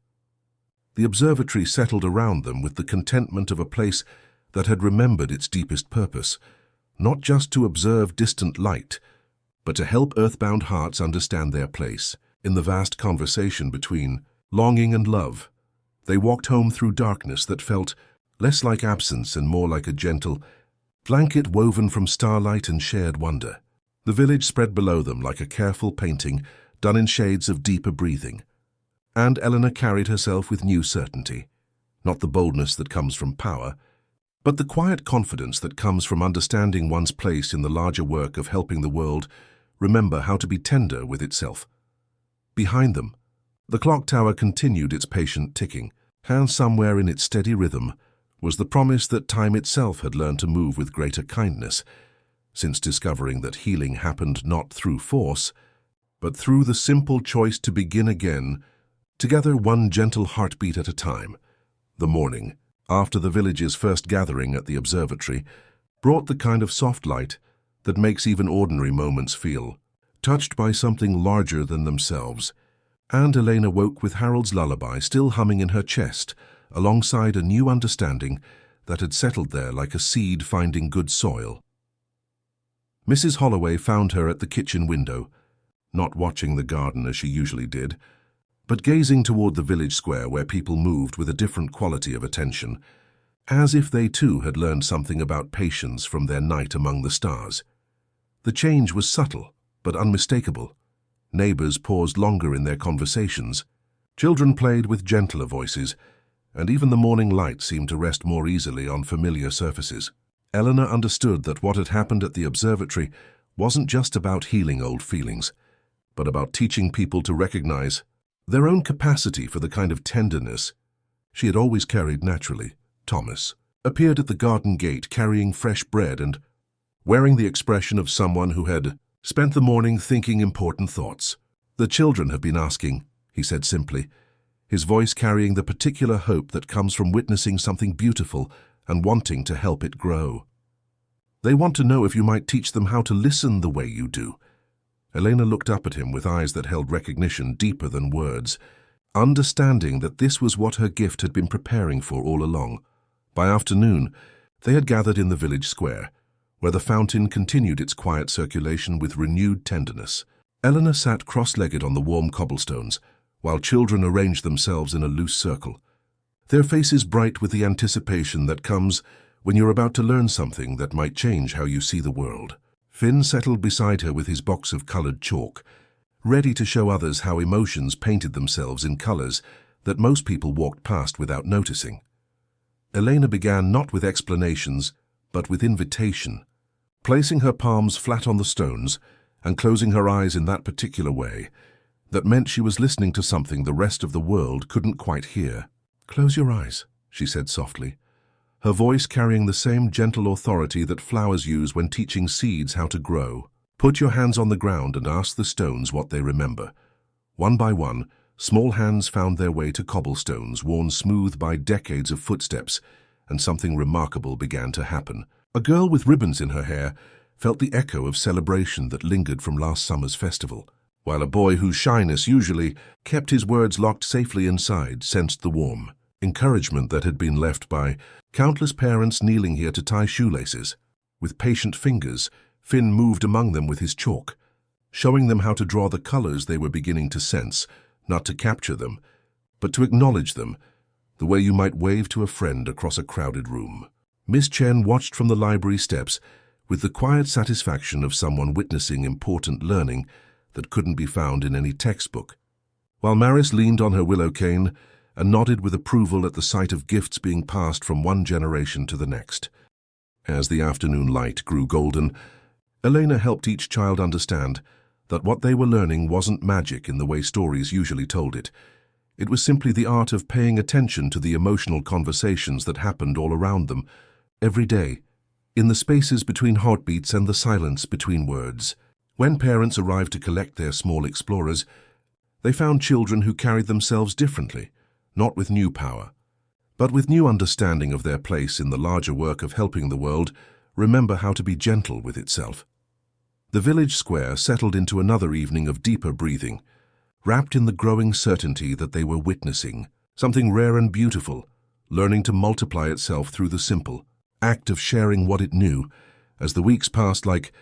The observatory settled around them with the contentment of a place that had remembered its deepest purpose, not just to observe distant light, but to help earthbound hearts understand their place in the vast conversation between longing and love. They walked home through darkness that felt less like absence and more like a gentle blanket woven from starlight and shared wonder. The village spread below them like a careful painting done in shades of deeper breathing. And Eleanor carried herself with new certainty, not the boldness that comes from power, but the quiet confidence that comes from understanding one's place in the larger work of helping the world remember how to be tender with itself. Behind them, the clock tower continued its patient ticking, and somewhere in its steady rhythm was the promise that time itself had learned to move with greater kindness, since discovering that healing happened not through force, but through the simple choice to begin again, together one gentle heartbeat at a time. The morning, after the village's first gathering at the observatory, brought the kind of soft light that makes even ordinary moments feel touched by something larger than themselves. And Elena woke with Harold's lullaby still humming in her chest, alongside a new understanding that had settled there like a seed finding good soil. Mrs. Holloway found her at the kitchen window, not watching the garden as she usually did, but gazing toward the village square where people moved with a different quality of attention, as if they too had learned something about patience from their night among the stars. The change was subtle, but unmistakable. Neighbors paused longer in their conversations. Children played with gentler voices, and even the morning light seemed to rest more easily on familiar surfaces. Eleanor understood that what had happened at the observatory wasn't just about healing old feelings, but about teaching people to recognize their own capacity for the kind of tenderness she had always carried naturally. Thomas appeared at the garden gate carrying fresh bread and wearing the expression of someone who had spent the morning thinking important thoughts. "The children have been asking," he said simply, his voice carrying the particular hope that comes from witnessing something beautiful and wanting to help it grow. "They want to know if you might teach them how to listen the way you do." Elena looked up at him with eyes that held recognition deeper than words, understanding that this was what her gift had been preparing for all along. By afternoon, they had gathered in the village square, where the fountain continued its quiet circulation with renewed tenderness. Eleanor sat cross-legged on the warm cobblestones, while children arranged themselves in a loose circle, their faces bright with the anticipation that comes when you're about to learn something that might change how you see the world. Finn settled beside her with his box of colored chalk, ready to show others how emotions painted themselves in colors that most people walked past without noticing. Elena began not with explanations, but with invitation, placing her palms flat on the stones and closing her eyes in that particular way that meant she was listening to something the rest of the world couldn't quite hear. "Close your eyes," she said softly, her voice carrying the same gentle authority that flowers use when teaching seeds how to grow. "Put your hands on the ground and ask the stones what they remember." One by one, small hands found their way to cobblestones worn smooth by decades of footsteps, and something remarkable began to happen. A girl with ribbons in her hair felt the echo of celebration that lingered from last summer's festival, while a boy whose shyness usually kept his words locked safely inside sensed the warm encouragement that had been left by countless parents kneeling here to tie shoelaces. With patient fingers, Finn moved among them with his chalk, showing them how to draw the colors they were beginning to sense, not to capture them, but to acknowledge them, the way you might wave to a friend across a crowded room. Miss Chen watched from the library steps with the quiet satisfaction of someone witnessing important learning that couldn't be found in any textbook, while Maris leaned on her willow cane and nodded with approval at the sight of gifts being passed from one generation to the next. As the afternoon light grew golden, Elena helped each child understand that what they were learning wasn't magic in the way stories usually told it. It was simply the art of paying attention to the emotional conversations that happened all around them, every day, in the spaces between heartbeats and the silence between words. When parents arrived to collect their small explorers, they found children who carried themselves differently, not with new power, but with new understanding of their place in the larger work of helping the world remember how to be gentle with itself. The village square settled into another evening of deeper breathing, wrapped in the growing certainty that they were witnessing something rare and beautiful, learning to multiply itself through the simple act of sharing what it knew, as the weeks passed like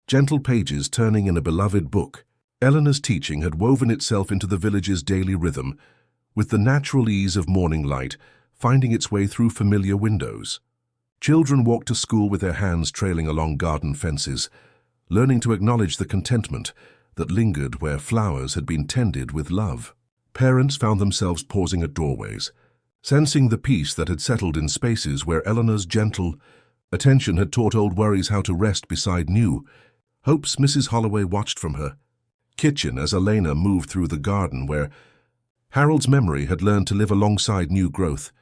gentle pages turning in a beloved book. Eleanor's teaching had woven itself into the village's daily rhythm, with the natural ease of morning light finding its way through familiar windows. Children walked to school with their hands trailing along garden fences, learning to acknowledge the contentment that lingered where flowers had been tended with love. Parents found themselves pausing at doorways, sensing the peace that had settled in spaces where Eleanor's gentle attention had taught old worries how to rest beside new hopes. Mrs. Holloway watched from her kitchen as Elena moved through the garden where Harold's memory had learned to live alongside new growth,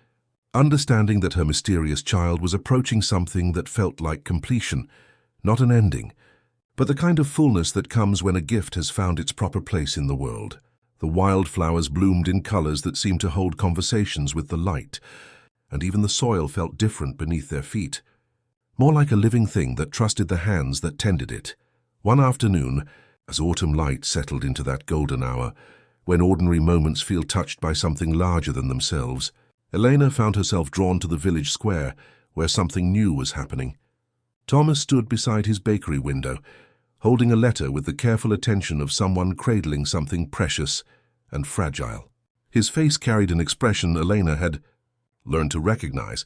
understanding that her mysterious child was approaching something that felt like completion, not an ending, but the kind of fullness that comes when a gift has found its proper place in the world. The wildflowers bloomed in colors that seemed to hold conversations with the light, and even the soil felt different beneath their feet, more like a living thing that trusted the hands that tended it. One afternoon, as autumn light settled into that golden hour, when ordinary moments feel touched by something larger than themselves, Elena found herself drawn to the village square where something new was happening. Thomas stood beside his bakery window, holding a letter with the careful attention of someone cradling something precious and fragile. His face carried an expression Elena had learned to recognize,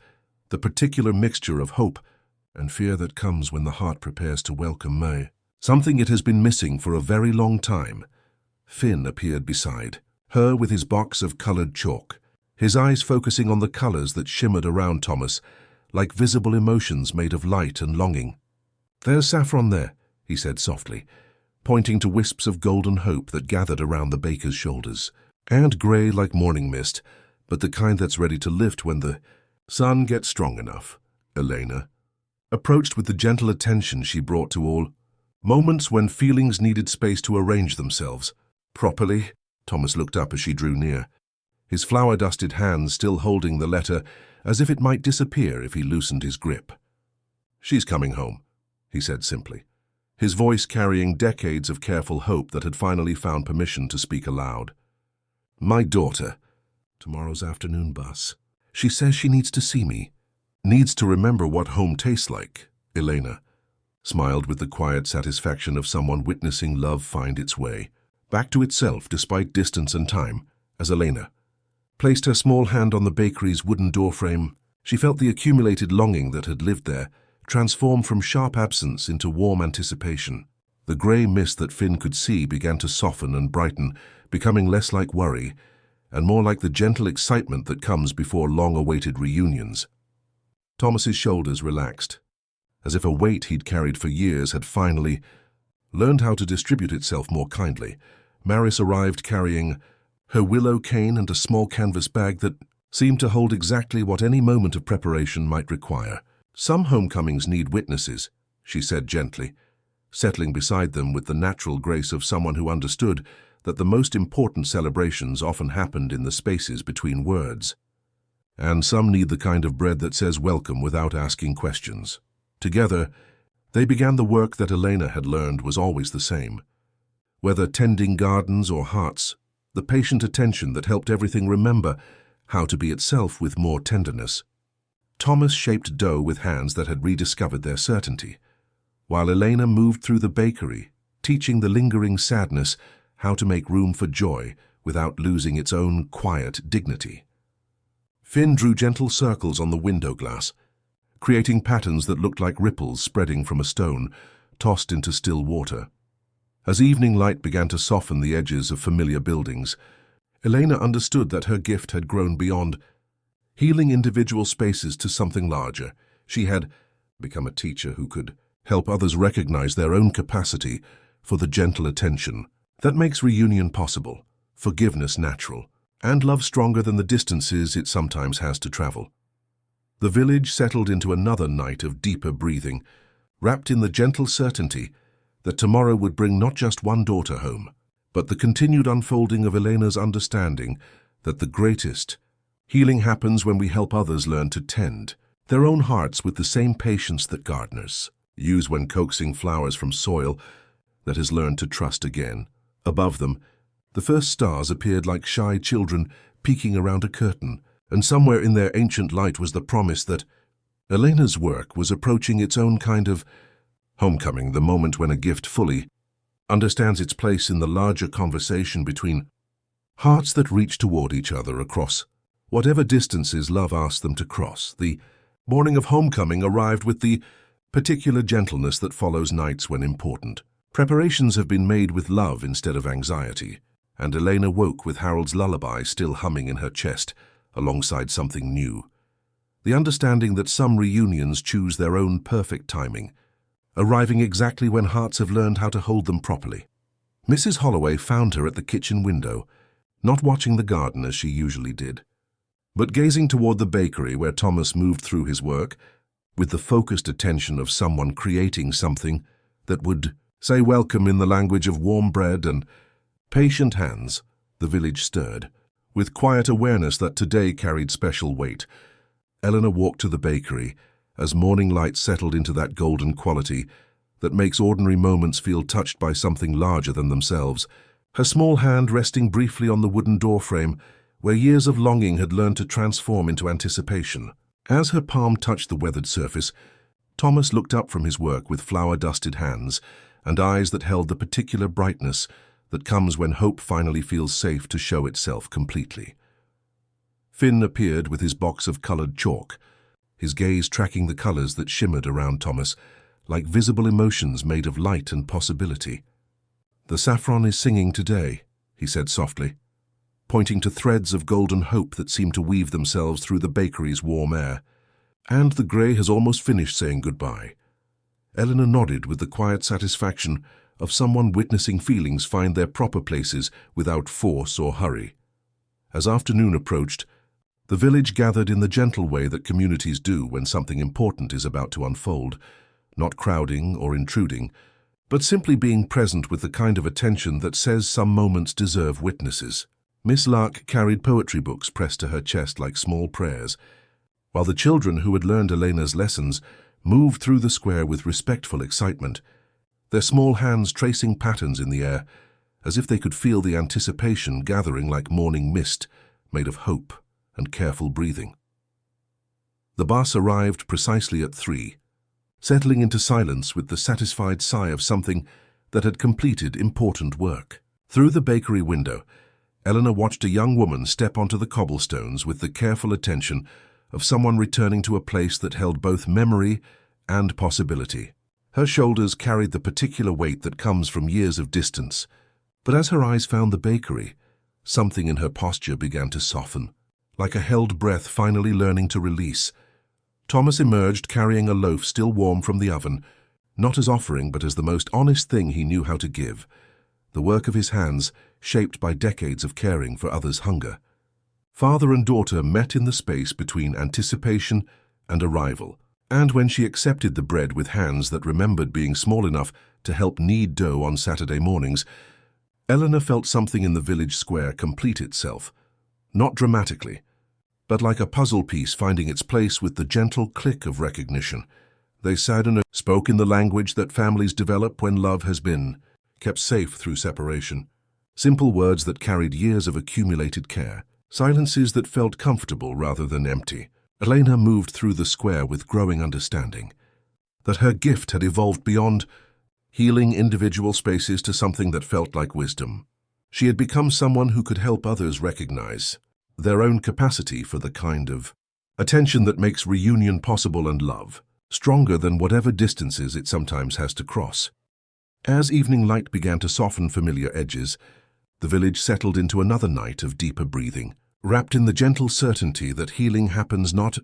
the particular mixture of hope and fear that comes when the heart prepares to welcome May. Something it has been missing for a very long time. Finn appeared beside her with his box of colored chalk, his eyes focusing on the colors that shimmered around Thomas, like visible emotions made of light and longing. "There's saffron there," he said softly, pointing to wisps of golden hope that gathered around the baker's shoulders. "And gray like morning mist, but the kind that's ready to lift when the sun gets strong enough," Elena approached with the gentle attention she brought to all moments when feelings needed space to arrange themselves properly. Thomas looked up as she drew near, his flour-dusted hands still holding the letter as if it might disappear if he loosened his grip. "She's coming home," he said simply, his voice carrying decades of careful hope that had finally found permission to speak aloud. "My daughter. Tomorrow's afternoon bus. She says she needs to see me. Needs to remember what home tastes like." Elena smiled with the quiet satisfaction of someone witnessing love find its way back to itself despite distance and time. As Elena placed her small hand on the bakery's wooden doorframe, she felt the accumulated longing that had lived there transform from sharp absence into warm anticipation. The grey mist that Finn could see began to soften and brighten, becoming less like worry and more like the gentle excitement that comes before long-awaited reunions. Thomas's shoulders relaxed, as if a weight he'd carried for years had finally learned how to distribute itself more kindly. Maris arrived carrying her willow cane and a small canvas bag that seemed to hold exactly what any moment of preparation might require. "Some homecomings need witnesses," she said gently, settling beside them with the natural grace of someone who understood that the most important celebrations often happened in the spaces between words. "And some need the kind of bread that says welcome without asking questions." Together, they began the work that Elena had learned was always the same. Whether tending gardens or hearts, the patient attention that helped everything remember how to be itself with more tenderness. Thomas shaped dough with hands that had rediscovered their certainty, while Elena moved through the bakery, teaching the lingering sadness how to make room for joy without losing its own quiet dignity. Finn drew gentle circles on the window glass, creating patterns that looked like ripples spreading from a stone tossed into still water. As evening light began to soften the edges of familiar buildings, Elena understood that her gift had grown beyond healing individual spaces to something larger. She had become a teacher who could help others recognize their own capacity for the gentle attention that makes reunion possible, forgiveness natural, and love stronger than the distances it sometimes has to travel. The village settled into another night of deeper breathing, wrapped in the gentle certainty that tomorrow would bring not just one daughter home, but the continued unfolding of Elena's understanding that the greatest healing happens when we help others learn to tend their own hearts with the same patience that gardeners use when coaxing flowers from soil that has learned to trust again. Above them, the first stars appeared like shy children peeking around a curtain, and somewhere in their ancient light was the promise that Elena's work was approaching its own kind of homecoming, the moment when a gift fully understands its place in the larger conversation between hearts that reach toward each other across whatever distances love asks them to cross. The morning of homecoming arrived with the particular gentleness that follows nights when important. Preparations have been made with love instead of anxiety, and Elena woke with Harold's lullaby still humming in her chest alongside something new. The understanding that some reunions choose their own perfect timing, arriving exactly when hearts have learned how to hold them properly. Mrs. Holloway found her at the kitchen window, not watching the garden as she usually did, but gazing toward the bakery where Thomas moved through his work with the focused attention of someone creating something that would say welcome in the language of warm bread and patient hands. The village stirred, with quiet awareness that today carried special weight. Eleanor walked to the bakery as morning light settled into that golden quality that makes ordinary moments feel touched by something larger than themselves, her small hand resting briefly on the wooden doorframe where years of longing had learned to transform into anticipation. As her palm touched the weathered surface, Thomas looked up from his work with flour-dusted hands and eyes that held the particular brightness that comes when hope finally feels safe to show itself completely. Finn appeared with his box of colored chalk, his gaze tracking the colors that shimmered around Thomas like visible emotions made of light and possibility. "The saffron is singing today," he said softly, pointing to threads of golden hope that seemed to weave themselves through the bakery's warm air. "And the grey has almost finished saying goodbye." Eleanor nodded with the quiet satisfaction of someone witnessing feelings find their proper places without force or hurry. As afternoon approached, the village gathered in the gentle way that communities do when something important is about to unfold, not crowding or intruding, but simply being present with the kind of attention that says some moments deserve witnesses. Miss Lark carried poetry books pressed to her chest like small prayers, while the children who had learned Elena's lessons moved through the square with respectful excitement, their small hands tracing patterns in the air, as if they could feel the anticipation gathering like morning mist made of hope and careful breathing. The bus arrived precisely at 3, settling into silence with the satisfied sigh of something that had completed important work. Through the bakery window, Eleanor watched a young woman step onto the cobblestones with the careful attention of someone returning to a place that held both memory and possibility. Her shoulders carried the particular weight that comes from years of distance, but as her eyes found the bakery, something in her posture began to soften, like a held breath finally learning to release. Thomas emerged carrying a loaf still warm from the oven, not as offering but as the most honest thing he knew how to give, the work of his hands shaped by decades of caring for others' hunger. Father and daughter met in the space between anticipation and arrival, and when she accepted the bread with hands that remembered being small enough to help knead dough on Saturday mornings, Eleanor felt something in the village square complete itself, not dramatically, but like a puzzle piece finding its place with the gentle click of recognition. They sat and spoke in the language that families develop when love has been kept safe through separation. Simple words that carried years of accumulated care, silences that felt comfortable rather than empty. Elena moved through the square with growing understanding that her gift had evolved beyond healing individual spaces to something that felt like wisdom. She had become someone who could help others recognize their own capacity for the kind of attention that makes reunion possible and love stronger than whatever distances it sometimes has to cross. As evening light began to soften familiar edges, the village settled into another night of deeper breathing, wrapped in the gentle certainty that healing happens not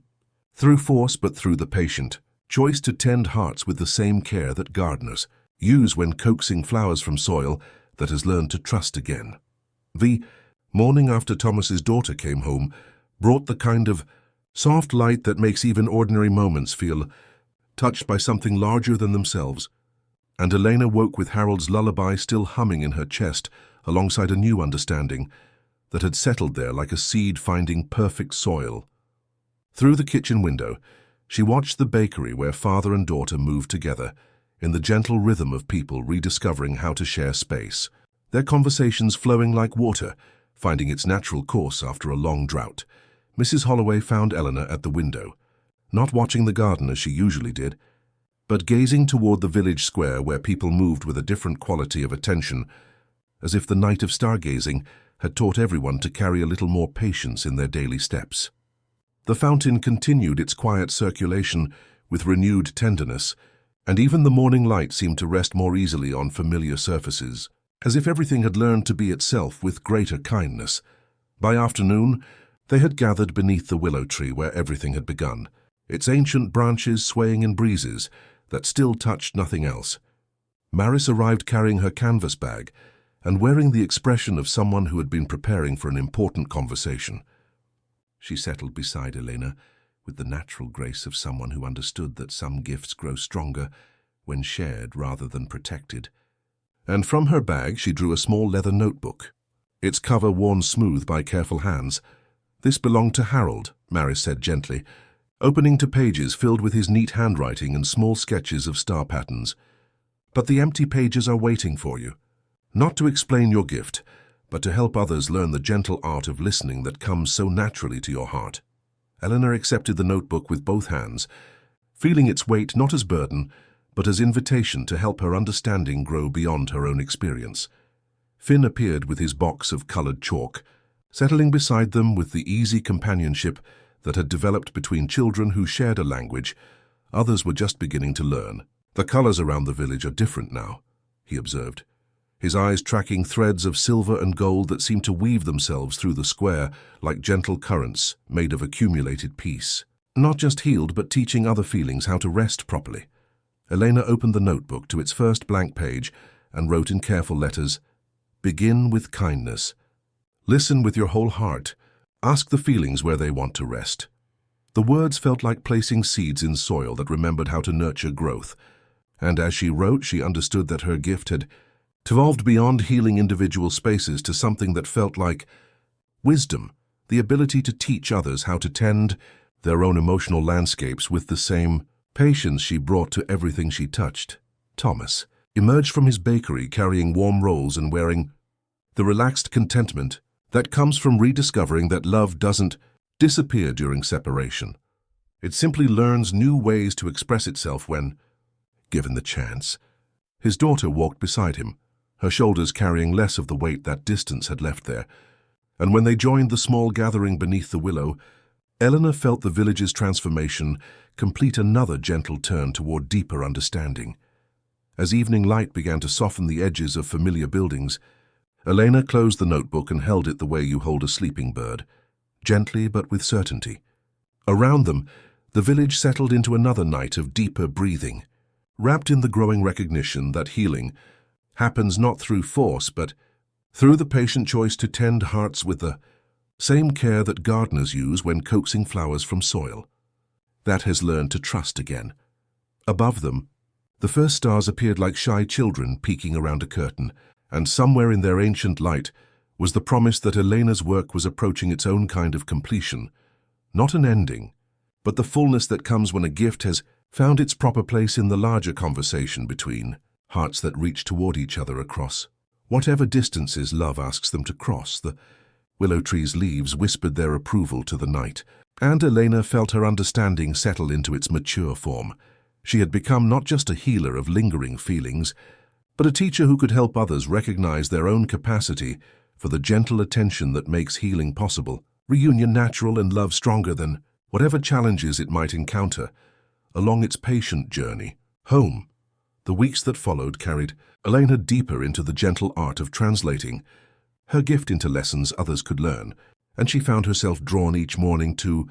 through force but through the patient choice to tend hearts with the same care that gardeners use when coaxing flowers from soil that has learned to trust again. The morning after Thomas's daughter came home brought the kind of soft light that makes even ordinary moments feel touched by something larger than themselves, and Elena woke with Harold's lullaby still humming in her chest alongside a new understanding that had settled there like a seed finding perfect soil. Through the kitchen window, she watched the bakery where father and daughter moved together, in the gentle rhythm of people rediscovering how to share space, their conversations flowing like water, finding its natural course after a long drought. Mrs. Holloway found Eleanor at the window, not watching the garden as she usually did, but gazing toward the village square where people moved with a different quality of attention, as if the night of stargazing had taught everyone to carry a little more patience in their daily steps. The fountain continued its quiet circulation with renewed tenderness, and even the morning light seemed to rest more easily on familiar surfaces, as if everything had learned to be itself with greater kindness. By afternoon, they had gathered beneath the willow tree where everything had begun, its ancient branches swaying in breezes that still touched nothing else. Maris arrived carrying her canvas bag and wearing the expression of someone who had been preparing for an important conversation. She settled beside Elena with the natural grace of someone who understood that some gifts grow stronger when shared rather than protected. And from her bag she drew a small leather notebook, its cover worn smooth by careful hands. "This belonged to Harold," Maris said gently, opening to pages filled with his neat handwriting and small sketches of star patterns. "But the empty pages are waiting for you. Not to explain your gift, but to help others learn the gentle art of listening that comes so naturally to your heart." Eleanor accepted the notebook with both hands, feeling its weight not as burden, but as invitation to help her understanding grow beyond her own experience. Finn appeared with his box of colored chalk, settling beside them with the easy companionship that had developed between children who shared a language others were just beginning to learn. "The colors around the village are different now," he observed, his eyes tracking threads of silver and gold that seemed to weave themselves through the square like gentle currents made of accumulated peace. Not just healed, but teaching other feelings how to rest properly. Elena opened the notebook to its first blank page and wrote in careful letters, "Begin with kindness. Listen with your whole heart. Ask the feelings where they want to rest." The words felt like placing seeds in soil that remembered how to nurture growth. And as she wrote, she understood that her gift had evolved beyond healing individual spaces to something that felt like wisdom, the ability to teach others how to tend their own emotional landscapes with the same patience she brought to everything she touched. Thomas emerged from his bakery carrying warm rolls and wearing the relaxed contentment that comes from rediscovering that love doesn't disappear during separation. It simply learns new ways to express itself when given the chance. His daughter walked beside him, her shoulders carrying less of the weight that distance had left there, and when they joined the small gathering beneath the willow, Eleanor felt the village's transformation complete another gentle turn toward deeper understanding. As evening light began to soften the edges of familiar buildings, Elena closed the notebook and held it the way you hold a sleeping bird, gently but with certainty. Around them, the village settled into another night of deeper breathing, wrapped in the growing recognition that healing happens not through force, but through the patient choice to tend hearts with the same care that gardeners use when coaxing flowers from soil that has learned to trust again. Above them, the first stars appeared like shy children peeking around a curtain, and somewhere in their ancient light was the promise that Elena's work was approaching its own kind of completion, not an ending, but the fullness that comes when a gift has found its proper place in the larger conversation between hearts that reach toward each other across whatever distances love asks them to cross. The willow tree's leaves whispered their approval to the night, and Elena felt her understanding settle into its mature form. She had become not just a healer of lingering feelings, but a teacher who could help others recognize their own capacity for the gentle attention that makes healing possible, reunion natural, and love stronger than whatever challenges it might encounter along its patient journey home. The weeks that followed carried Elena deeper into the gentle art of translating her gift into lessons others could learn, and she found herself drawn each morning to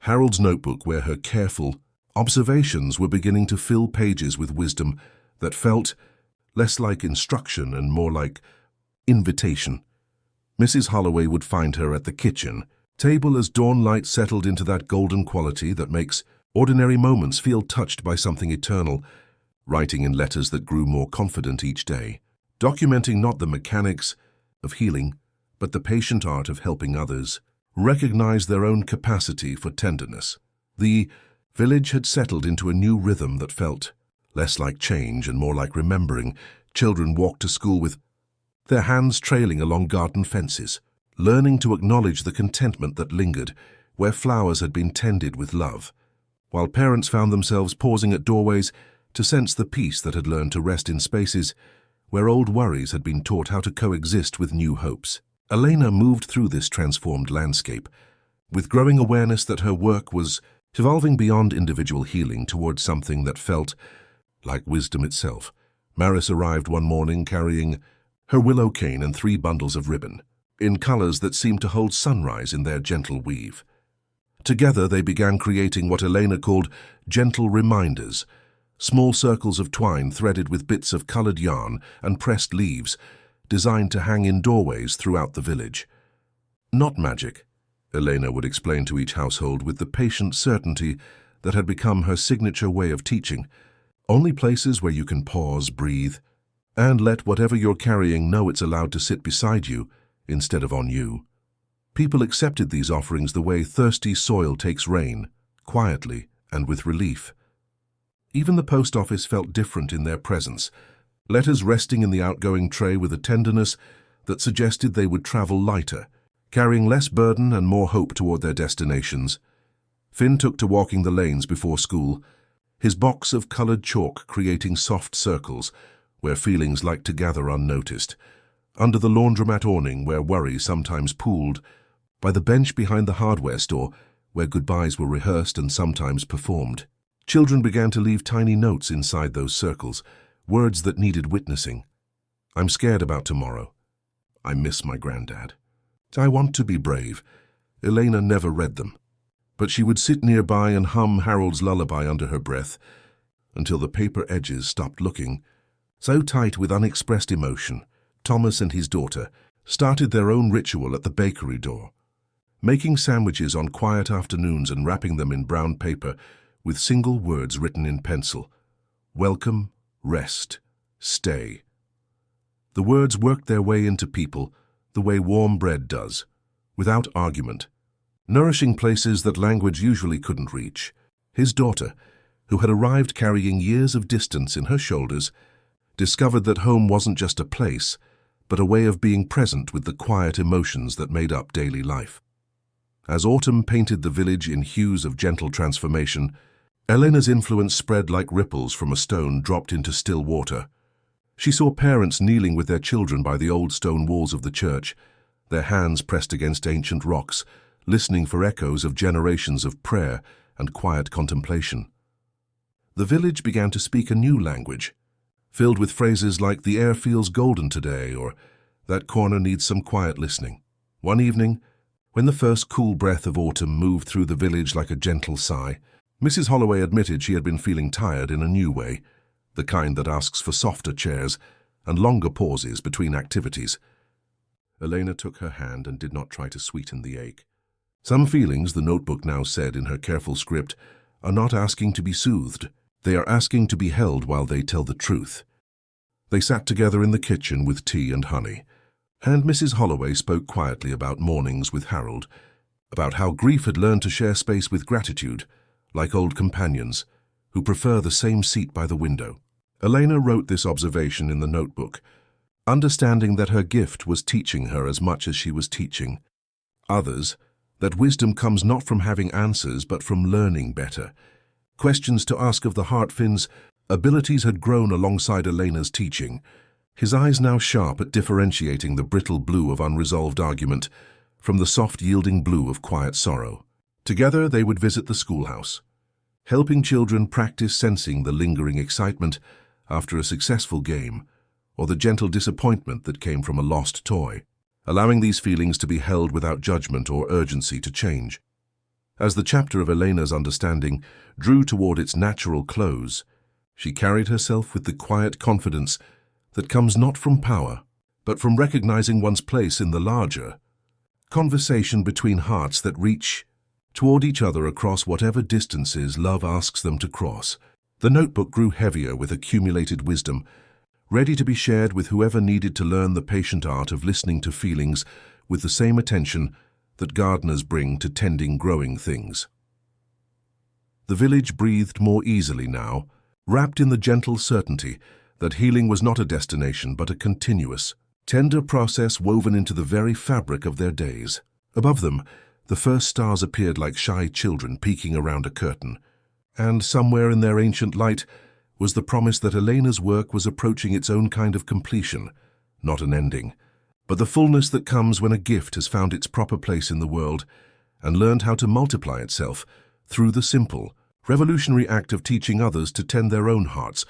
Harold's notebook, where her careful observations were beginning to fill pages with wisdom that felt less like instruction and more like invitation. Mrs. Holloway would find her at the kitchen table as dawn light settled into that golden quality that makes ordinary moments feel touched by something eternal, writing in letters that grew more confident each day, documenting not the mechanics of healing, but the patient art of helping others recognize their own capacity for tenderness. The village had settled into a new rhythm that felt less like change and more like remembering. Children walked to school with their hands trailing along garden fences, learning to acknowledge the contentment that lingered where flowers had been tended with love, while parents found themselves pausing at doorways to sense the peace that had learned to rest in spaces where old worries had been taught how to coexist with new hopes. Elena moved through this transformed landscape, with growing awareness that her work was evolving beyond individual healing towards something that felt like wisdom itself. Maris arrived one morning carrying her willow cane and 3 bundles of ribbon, in colors that seemed to hold sunrise in their gentle weave. Together they began creating what Elena called gentle reminders, small circles of twine threaded with bits of colored yarn and pressed leaves, designed to hang in doorways throughout the village. Not magic, Elena would explain to each household with the patient certainty that had become her signature way of teaching. Only places where you can pause, breathe, and let whatever you're carrying know it's allowed to sit beside you instead of on you. People accepted these offerings the way thirsty soil takes rain, quietly and with relief. Even the post office felt different in their presence, letters resting in the outgoing tray with a tenderness that suggested they would travel lighter, carrying less burden and more hope toward their destinations. Finn took to walking the lanes before school, his box of colored chalk creating soft circles where feelings liked to gather unnoticed, under the laundromat awning where worry sometimes pooled, by the bench behind the hardware store where goodbyes were rehearsed and sometimes performed. Children began to leave tiny notes inside those circles, words that needed witnessing. I'm scared about tomorrow. I miss my granddad. I want to be brave. Elena never read them, but she would sit nearby and hum Harold's lullaby under her breath until the paper edges stopped looking. So tight with unexpressed emotion, Thomas and his daughter started their own ritual at the bakery door, making sandwiches on quiet afternoons and wrapping them in brown paper with single words written in pencil. Welcome, rest, stay. The words worked their way into people the way warm bread does, without argument, nourishing places that language usually couldn't reach. His daughter, who had arrived carrying years of distance in her shoulders, discovered that home wasn't just a place, but a way of being present with the quiet emotions that made up daily life. As autumn painted the village in hues of gentle transformation, Elena's influence spread like ripples from a stone dropped into still water. She saw parents kneeling with their children by the old stone walls of the church, their hands pressed against ancient rocks, listening for echoes of generations of prayer and quiet contemplation. The village began to speak a new language, filled with phrases like "the air feels golden today" or "that corner needs some quiet listening." One evening, when the first cool breath of autumn moved through the village like a gentle sigh, Mrs. Holloway admitted she had been feeling tired in a new way, the kind that asks for softer chairs and longer pauses between activities. Elena took her hand and did not try to sweeten the ache. Some feelings, the notebook now said in her careful script, are not asking to be soothed. They are asking to be held while they tell the truth. They sat together in the kitchen with tea and honey, and Mrs. Holloway spoke quietly about mornings with Harold, about how grief had learned to share space with gratitude, like old companions, who prefer the same seat by the window. Elena wrote this observation in the notebook, understanding that her gift was teaching her as much as she was teaching others, that wisdom comes not from having answers but from learning better. Questions to ask of the Hartfinns, abilities had grown alongside Elena's teaching, his eyes now sharp at differentiating the brittle blue of unresolved argument from the soft yielding blue of quiet sorrow. Together they would visit the schoolhouse, helping children practice sensing the lingering excitement after a successful game, or the gentle disappointment that came from a lost toy, allowing these feelings to be held without judgment or urgency to change. As the chapter of Elena's understanding drew toward its natural close, she carried herself with the quiet confidence that comes not from power, but from recognizing one's place in the larger conversation between hearts that reach toward each other across whatever distances love asks them to cross. The notebook grew heavier with accumulated wisdom, ready to be shared with whoever needed to learn the patient art of listening to feelings with the same attention that gardeners bring to tending growing things. The village breathed more easily now, wrapped in the gentle certainty that healing was not a destination but a continuous, tender process woven into the very fabric of their days. Above them, the first stars appeared like shy children peeking around a curtain, and somewhere in their ancient light was the promise that Elena's work was approaching its own kind of completion, not an ending, but the fullness that comes when a gift has found its proper place in the world and learned how to multiply itself through the simple, revolutionary act of teaching others to tend their own hearts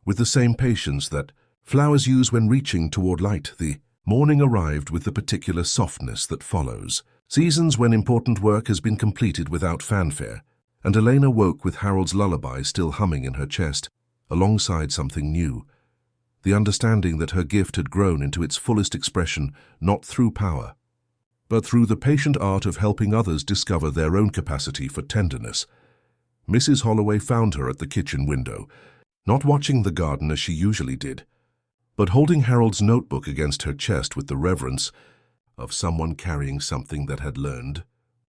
with the same patience that flowers use when reaching toward light. The morning arrived with the particular softness that follows. Seasons when important work has been completed without fanfare, and Elena woke with Harold's lullaby still humming in her chest, alongside something new, the understanding that her gift had grown into its fullest expression not through power, but through the patient art of helping others discover their own capacity for tenderness. Mrs. Holloway found her at the kitchen window, not watching the garden as she usually did, but holding Harold's notebook against her chest with the reverence of someone carrying something that had learned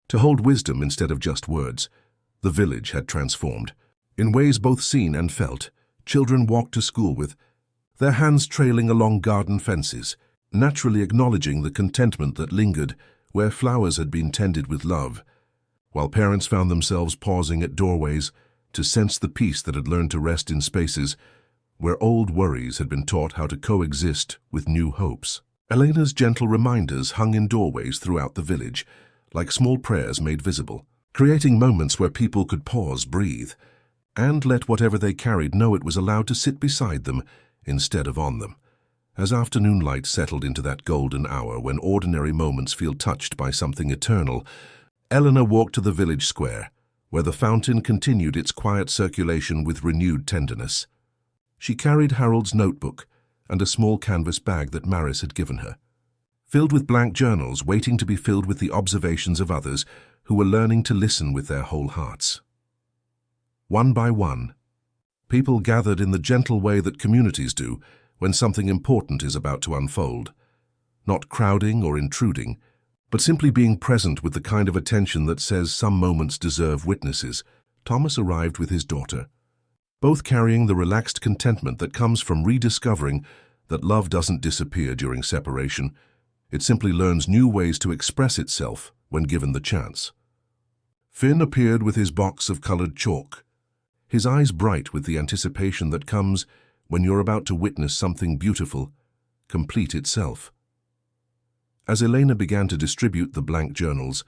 to hold wisdom instead of just words. The village had transformed. In ways both seen and felt, children walked to school with their hands trailing along garden fences, naturally acknowledging the contentment that lingered where flowers had been tended with love, while parents found themselves pausing at doorways to sense the peace that had learned to rest in spaces where old worries had been taught how to coexist with new hopes. Elena's gentle reminders hung in doorways throughout the village, like small prayers made visible, creating moments where people could pause, breathe, and let whatever they carried know it was allowed to sit beside them instead of on them. As afternoon light settled into that golden hour when ordinary moments feel touched by something eternal, Eleanor walked to the village square, where the fountain continued its quiet circulation with renewed tenderness. She carried Harold's notebook and a small canvas bag that Maris had given her, filled with blank journals waiting to be filled with the observations of others who were learning to listen with their whole hearts. One by one, people gathered in the gentle way that communities do when something important is about to unfold, not crowding or intruding, but simply being present with the kind of attention that says some moments deserve witnesses. Thomas arrived with his daughter, both carrying the relaxed contentment that comes from rediscovering that love doesn't disappear during separation. It simply learns new ways to express itself when given the chance. Finn appeared with his box of colored chalk, his eyes bright with the anticipation that comes when you're about to witness something beautiful complete itself. As Elena began to distribute the blank journals,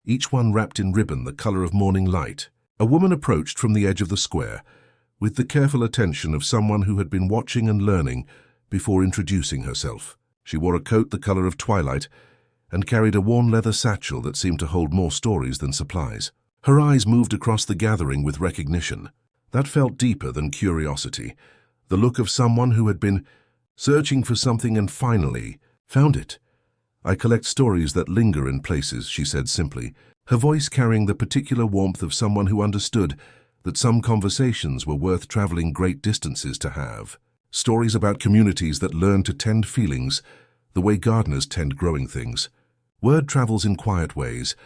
each one wrapped in ribbon the color of morning light, a woman approached from the edge of the square, with the careful attention of someone who had been watching and learning before introducing herself. She wore a coat the color of twilight and carried a worn leather satchel that seemed to hold more stories than supplies. Her eyes moved across the gathering with recognition. That felt deeper than curiosity, the look of someone who had been searching for something and finally found it. "I collect stories that linger in places," she said simply, her voice carrying the particular warmth of someone who understood that some conversations were worth traveling great distances to have. Stories about communities that learn to tend feelings the way gardeners tend growing things. Word travels in quiet ways,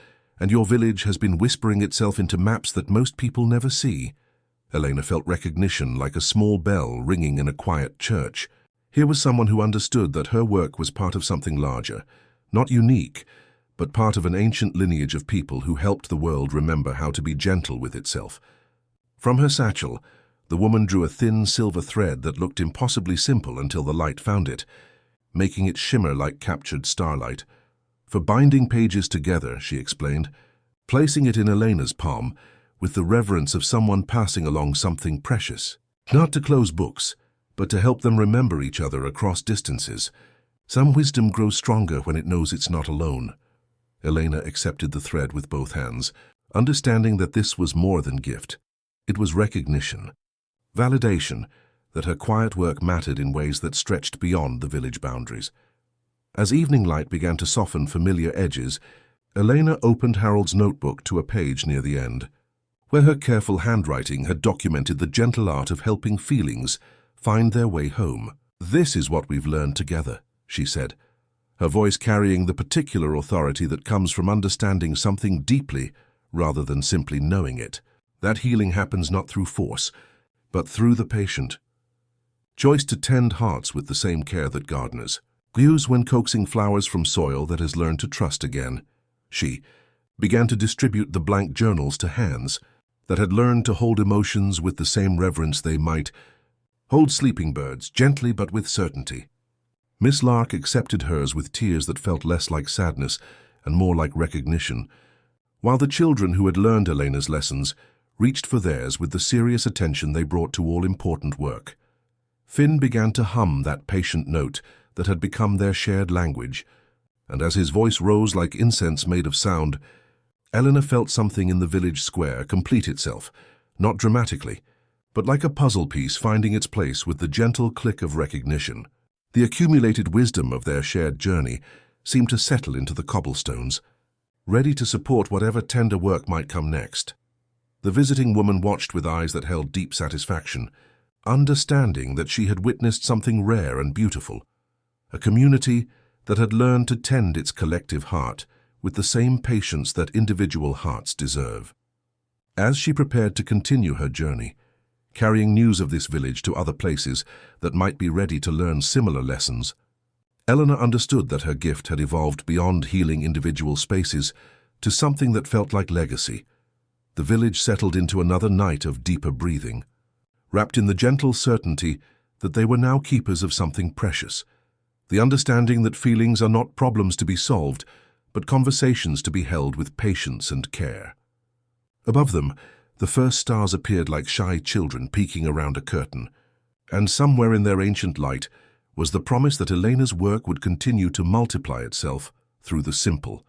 and your village has been whispering itself into maps that most people never see. Elena felt recognition like a small bell ringing in a quiet church. Here was someone who understood that her work was part of something larger, not unique, but part of an ancient lineage of people who helped the world remember how to be gentle with itself. From her satchel, the woman drew a thin silver thread that looked impossibly simple until the light found it, making it shimmer like captured starlight. "For binding pages together," she explained, placing it in Elena's palm with the reverence of someone passing along something precious. Not to close books, but to help them remember each other across distances. Some wisdom grows stronger when it knows it's not alone. Elena accepted the thread with both hands, understanding that this was more than gift. It was recognition, validation that her quiet work mattered in ways that stretched beyond the village boundaries. As evening light began to soften familiar edges, Elena opened Harold's notebook to a page near the end, where her careful handwriting had documented the gentle art of helping feelings find their way home. "This is what we've learned together," she said, her voice carrying the particular authority that comes from understanding something deeply rather than simply knowing it. That healing happens not through force, but through the patient choice to tend hearts with the same care that gardeners use when coaxing flowers from soil that has learned to trust again. She began to distribute the blank journals to hands that had learned to hold emotions with the same reverence they might hold sleeping birds, gently but with certainty. Miss Lark accepted hers with tears that felt less like sadness and more like recognition, while the children who had learned Elena's lessons reached for theirs with the serious attention they brought to all-important work. Finn began to hum that patient note that had become their shared language, and as his voice rose like incense made of sound, Eleanor felt something in the village square complete itself, not dramatically, but like a puzzle piece finding its place with the gentle click of recognition. The accumulated wisdom of their shared journey seemed to settle into the cobblestones, ready to support whatever tender work might come next. The visiting woman watched with eyes that held deep satisfaction, understanding that she had witnessed something rare and beautiful, a community that had learned to tend its collective heart with the same patience that individual hearts deserve. As she prepared to continue her journey, carrying news of this village to other places that might be ready to learn similar lessons, Eleanor understood that her gift had evolved beyond healing individual spaces to something that felt like legacy. The village settled into another night of deeper breathing, wrapped in the gentle certainty that they were now keepers of something precious, the understanding that feelings are not problems to be solved, but conversations to be held with patience and care. Above them, The first stars appeared like shy children peeking around a curtain, and somewhere in their ancient light was the promise that Elena's work would continue to multiply itself through the simple,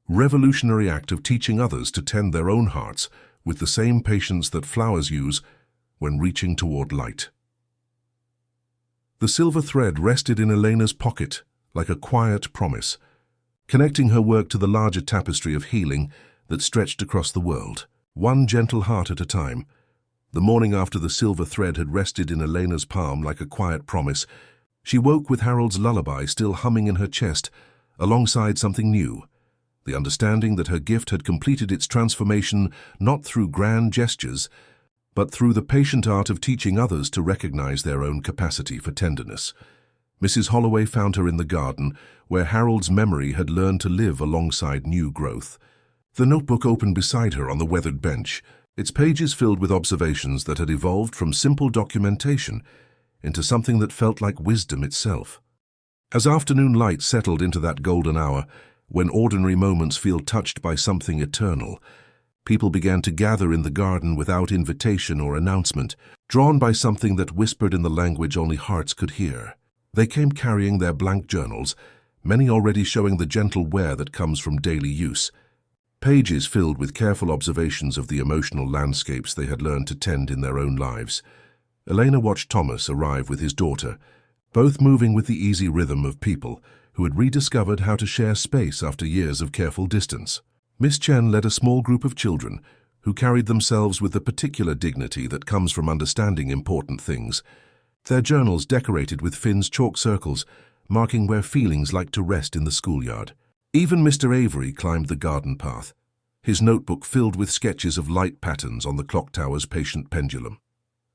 revolutionary act of teaching others to tend their own hearts with the same patience that flowers use when reaching toward light. The silver thread rested in Elena's pocket like a quiet promise, connecting her work to the larger tapestry of healing that stretched across the world, one gentle heart at a time. The morning after the silver thread had rested in Elena's palm like a quiet promise, she woke with Harold's lullaby still humming in her chest, alongside something new, the understanding that her gift had completed its transformation not through grand gestures, but through the patient art of teaching others to recognize their own capacity for tenderness. Mrs. Holloway found her in the garden, where Harold's memory had learned to live alongside new growth. The notebook opened beside her on the weathered bench, its pages filled with observations that had evolved from simple documentation into something that felt like wisdom itself. As afternoon light settled into that golden hour, when ordinary moments feel touched by something eternal, people began to gather in the garden without invitation or announcement, drawn by something that whispered in the language only hearts could hear. They came carrying their blank journals, many already showing the gentle wear that comes from daily use. Pages filled with careful observations of the emotional landscapes they had learned to tend in their own lives. Elena watched Thomas arrive with his daughter, both moving with the easy rhythm of people who had rediscovered how to share space after years of careful distance. Miss Chen led a small group of children who carried themselves with the particular dignity that comes from understanding important things, their journals decorated with Finn's chalk circles, marking where feelings like to rest in the schoolyard. Even Mr. Avery climbed the garden path, his notebook filled with sketches of light patterns on the clock tower's patient pendulum.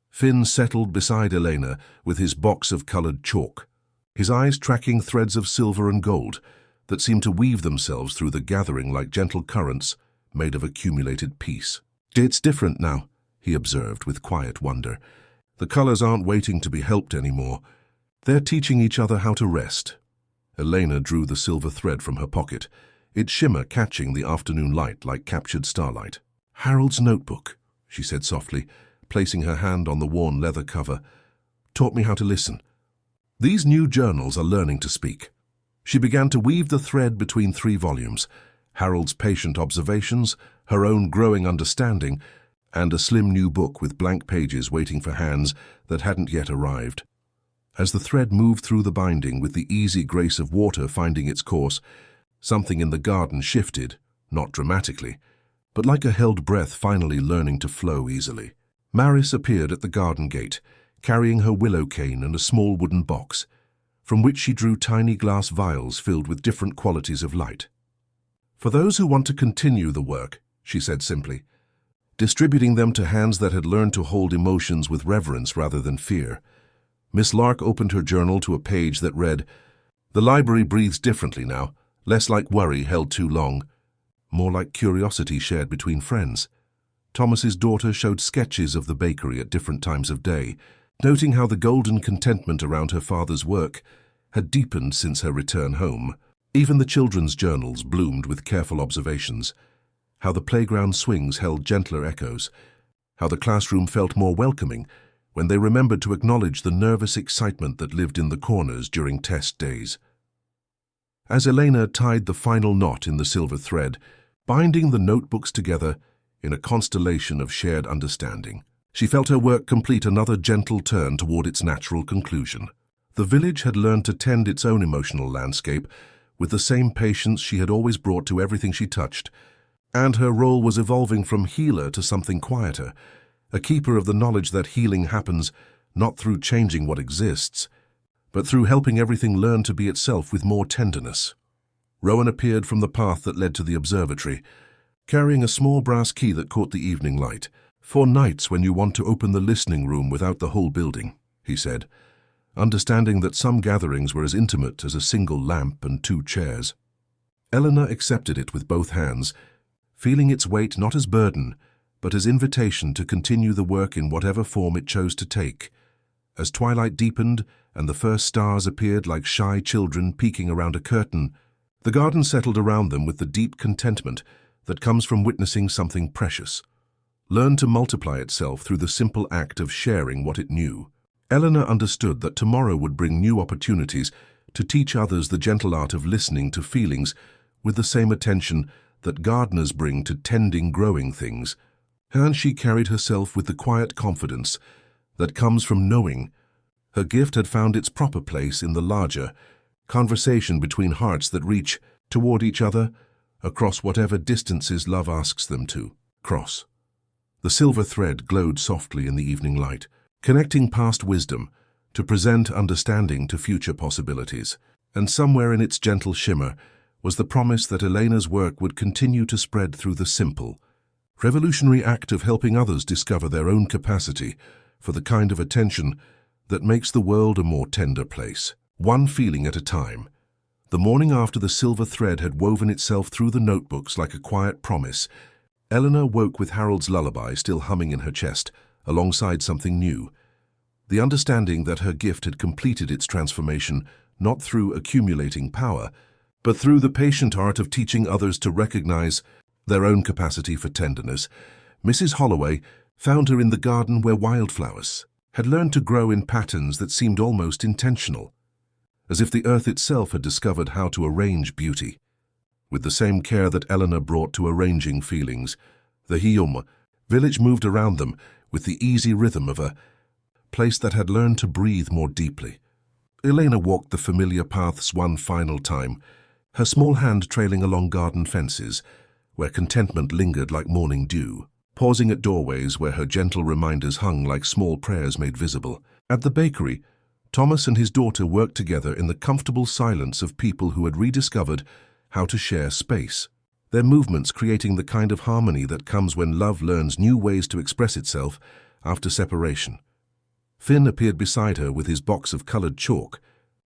Finn settled beside Elena with his box of colored chalk, his eyes tracking threads of silver and gold that seemed to weave themselves through the gathering like gentle currents made of accumulated peace. "It's different now," he observed with quiet wonder. "The colors aren't waiting to be helped anymore. They're teaching each other how to rest." Elena drew the silver thread from her pocket, its shimmer catching the afternoon light like captured starlight. "Harold's notebook," she said softly, placing her hand on the worn leather cover, "taught me how to listen. These new journals are learning to speak." She began to weave the thread between 3 volumes, Harold's patient observations, her own growing understanding, and a slim new book with blank pages waiting for hands that hadn't yet arrived. As the thread moved through the binding with the easy grace of water finding its course, something in the garden shifted, not dramatically, but like a held breath finally learning to flow easily. Maris appeared at the garden gate, carrying her willow cane and a small wooden box, from which she drew tiny glass vials filled with different qualities of light. "For those who want to continue the work," she said simply, distributing them to hands that had learned to hold emotions with reverence rather than fear. Miss Lark opened her journal to a page that read, "The library breathes differently now, less like worry held too long, more like curiosity shared between friends." Thomas's daughter showed sketches of the bakery at different times of day, noting how the golden contentment around her father's work had deepened since her return home. Even the children's journals bloomed with careful observations, how the playground swings held gentler echoes, how the classroom felt more welcoming when they remembered to acknowledge the nervous excitement that lived in the corners during test days. As Elena tied the final knot in the silver thread, binding the notebooks together in a constellation of shared understanding, she felt her work complete another gentle turn toward its natural conclusion. The village had learned to tend its own emotional landscape with the same patience she had always brought to everything she touched, and her role was evolving from healer to something quieter, a keeper of the knowledge that healing happens not through changing what exists, but through helping everything learn to be itself with more tenderness. Rowan appeared from the path that led to the observatory, carrying a small brass key that caught the evening light. "For nights when you want to open the listening room without the whole building," he said, understanding that some gatherings were as intimate as a single lamp and 2 chairs. Eleanor accepted it with both hands, feeling its weight not as burden, but as invitation to continue the work in whatever form it chose to take. As twilight deepened and the first stars appeared like shy children peeking around a curtain, the garden settled around them with the deep contentment that comes from witnessing something precious. learned to multiply itself through the simple act of sharing what it knew. Eleanor understood that tomorrow would bring new opportunities to teach others the gentle art of listening to feelings with the same attention that gardeners bring to tending growing things. And she carried herself with the quiet confidence that comes from knowing her gift had found its proper place in the larger conversation between hearts that reach toward each other across whatever distances love asks them to cross. The silver thread glowed softly in the evening light, connecting past wisdom to present understanding to future possibilities. And somewhere in its gentle shimmer was the promise that Elena's work would continue to spread through the simple, revolutionary act of helping others discover their own capacity for the kind of attention that makes the world a more tender place, one feeling at a time. The morning after the silver thread had woven itself through the notebooks like a quiet promise, Eleanor woke with Harold's lullaby still humming in her chest, alongside something new. The understanding that her gift had completed its transformation not through accumulating power, but through the patient art of teaching others to recognize their own capacity for tenderness. Mrs. Holloway found her in the garden where wildflowers had learned to grow in patterns that seemed almost intentional, as if the earth itself had discovered how to arrange beauty. With the same care that Eleanor brought to arranging feelings, the Hioma village moved around them with the easy rhythm of a place that had learned to breathe more deeply. Elena walked the familiar paths one final time, her small hand trailing along garden fences, where contentment lingered like morning dew, pausing at doorways where her gentle reminders hung like small prayers made visible. At the bakery, Thomas and his daughter worked together in the comfortable silence of people who had rediscovered how to share space, their movements creating the kind of harmony that comes when love learns new ways to express itself after separation. Finn appeared beside her with his box of colored chalk,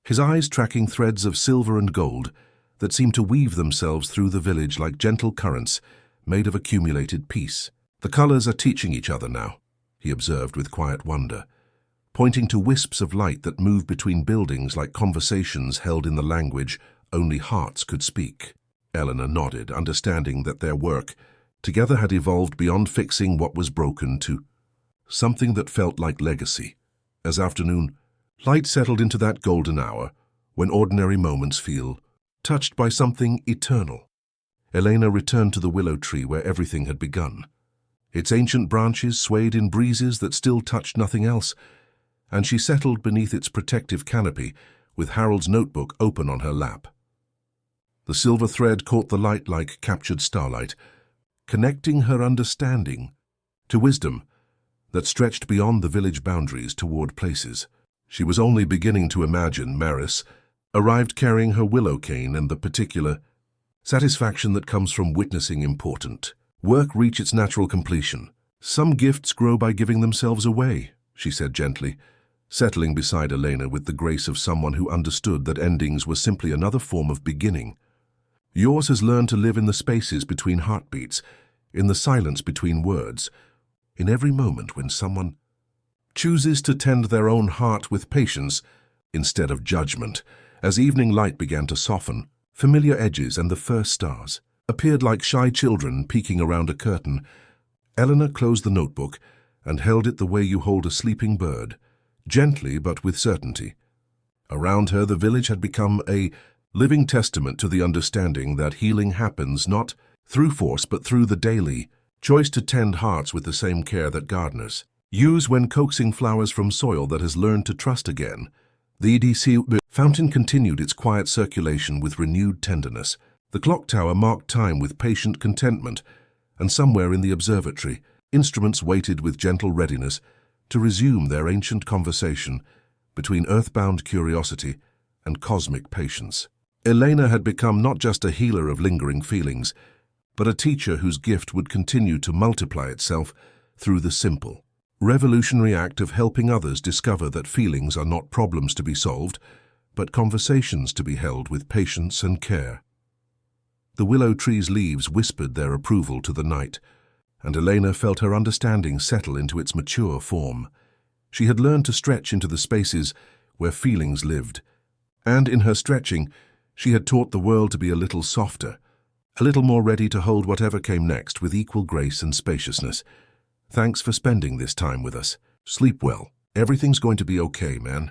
his eyes tracking threads of silver and gold that seemed to weave themselves through the village like gentle currents made of accumulated peace. "The colors are teaching each other now," he observed with quiet wonder, pointing to wisps of light that moved between buildings like conversations held in the language only hearts could speak. Eleanor nodded, understanding that their work together had evolved beyond fixing what was broken to something that felt like legacy. As afternoon light settled into that golden hour when ordinary moments feel touched by something eternal, Elena returned to the willow tree where everything had begun. Its ancient branches swayed in breezes that still touched nothing else, and she settled beneath its protective canopy with Harold's notebook open on her lap. The silver thread caught the light like captured starlight, connecting her understanding to wisdom that stretched beyond the village boundaries toward places she was only beginning to imagine. Maris arrived carrying her willow cane and the particular satisfaction that comes from witnessing important work reach its natural completion. "Some gifts grow by giving themselves away," she said gently, settling beside Elena with the grace of someone who understood that endings were simply another form of beginning. "Yours has learned to live in the spaces between heartbeats, in the silence between words, in every moment when someone chooses to tend their own heart with patience instead of judgment." As evening light began to soften, familiar edges and the first stars appeared like shy children peeking around a curtain. Eleanor closed the notebook and held it the way you hold a sleeping bird, gently but with certainty. Around her, the village had become a living testament to the understanding that healing happens not through force but through the daily choice to tend hearts with the same care that gardeners use when coaxing flowers from soil that has learned to trust again. The EDC fountain continued its quiet circulation with renewed tenderness. The clock tower marked time with patient contentment, and somewhere in the observatory, instruments waited with gentle readiness to resume their ancient conversation between earthbound curiosity and cosmic patience. Elena had become not just a healer of lingering feelings, but a teacher whose gift would continue to multiply itself through the simple, revolutionary act of helping others discover that feelings are not problems to be solved, but conversations to be held with patience and care. The willow tree's leaves whispered their approval to the night, and Elena felt her understanding settle into its mature form. She had learned to stretch into the spaces where feelings lived, and in her stretching, she had taught the world to be a little softer, a little more ready to hold whatever came next with equal grace and spaciousness. Thanks for spending this time with us. Sleep well. Everything's going to be okay, man.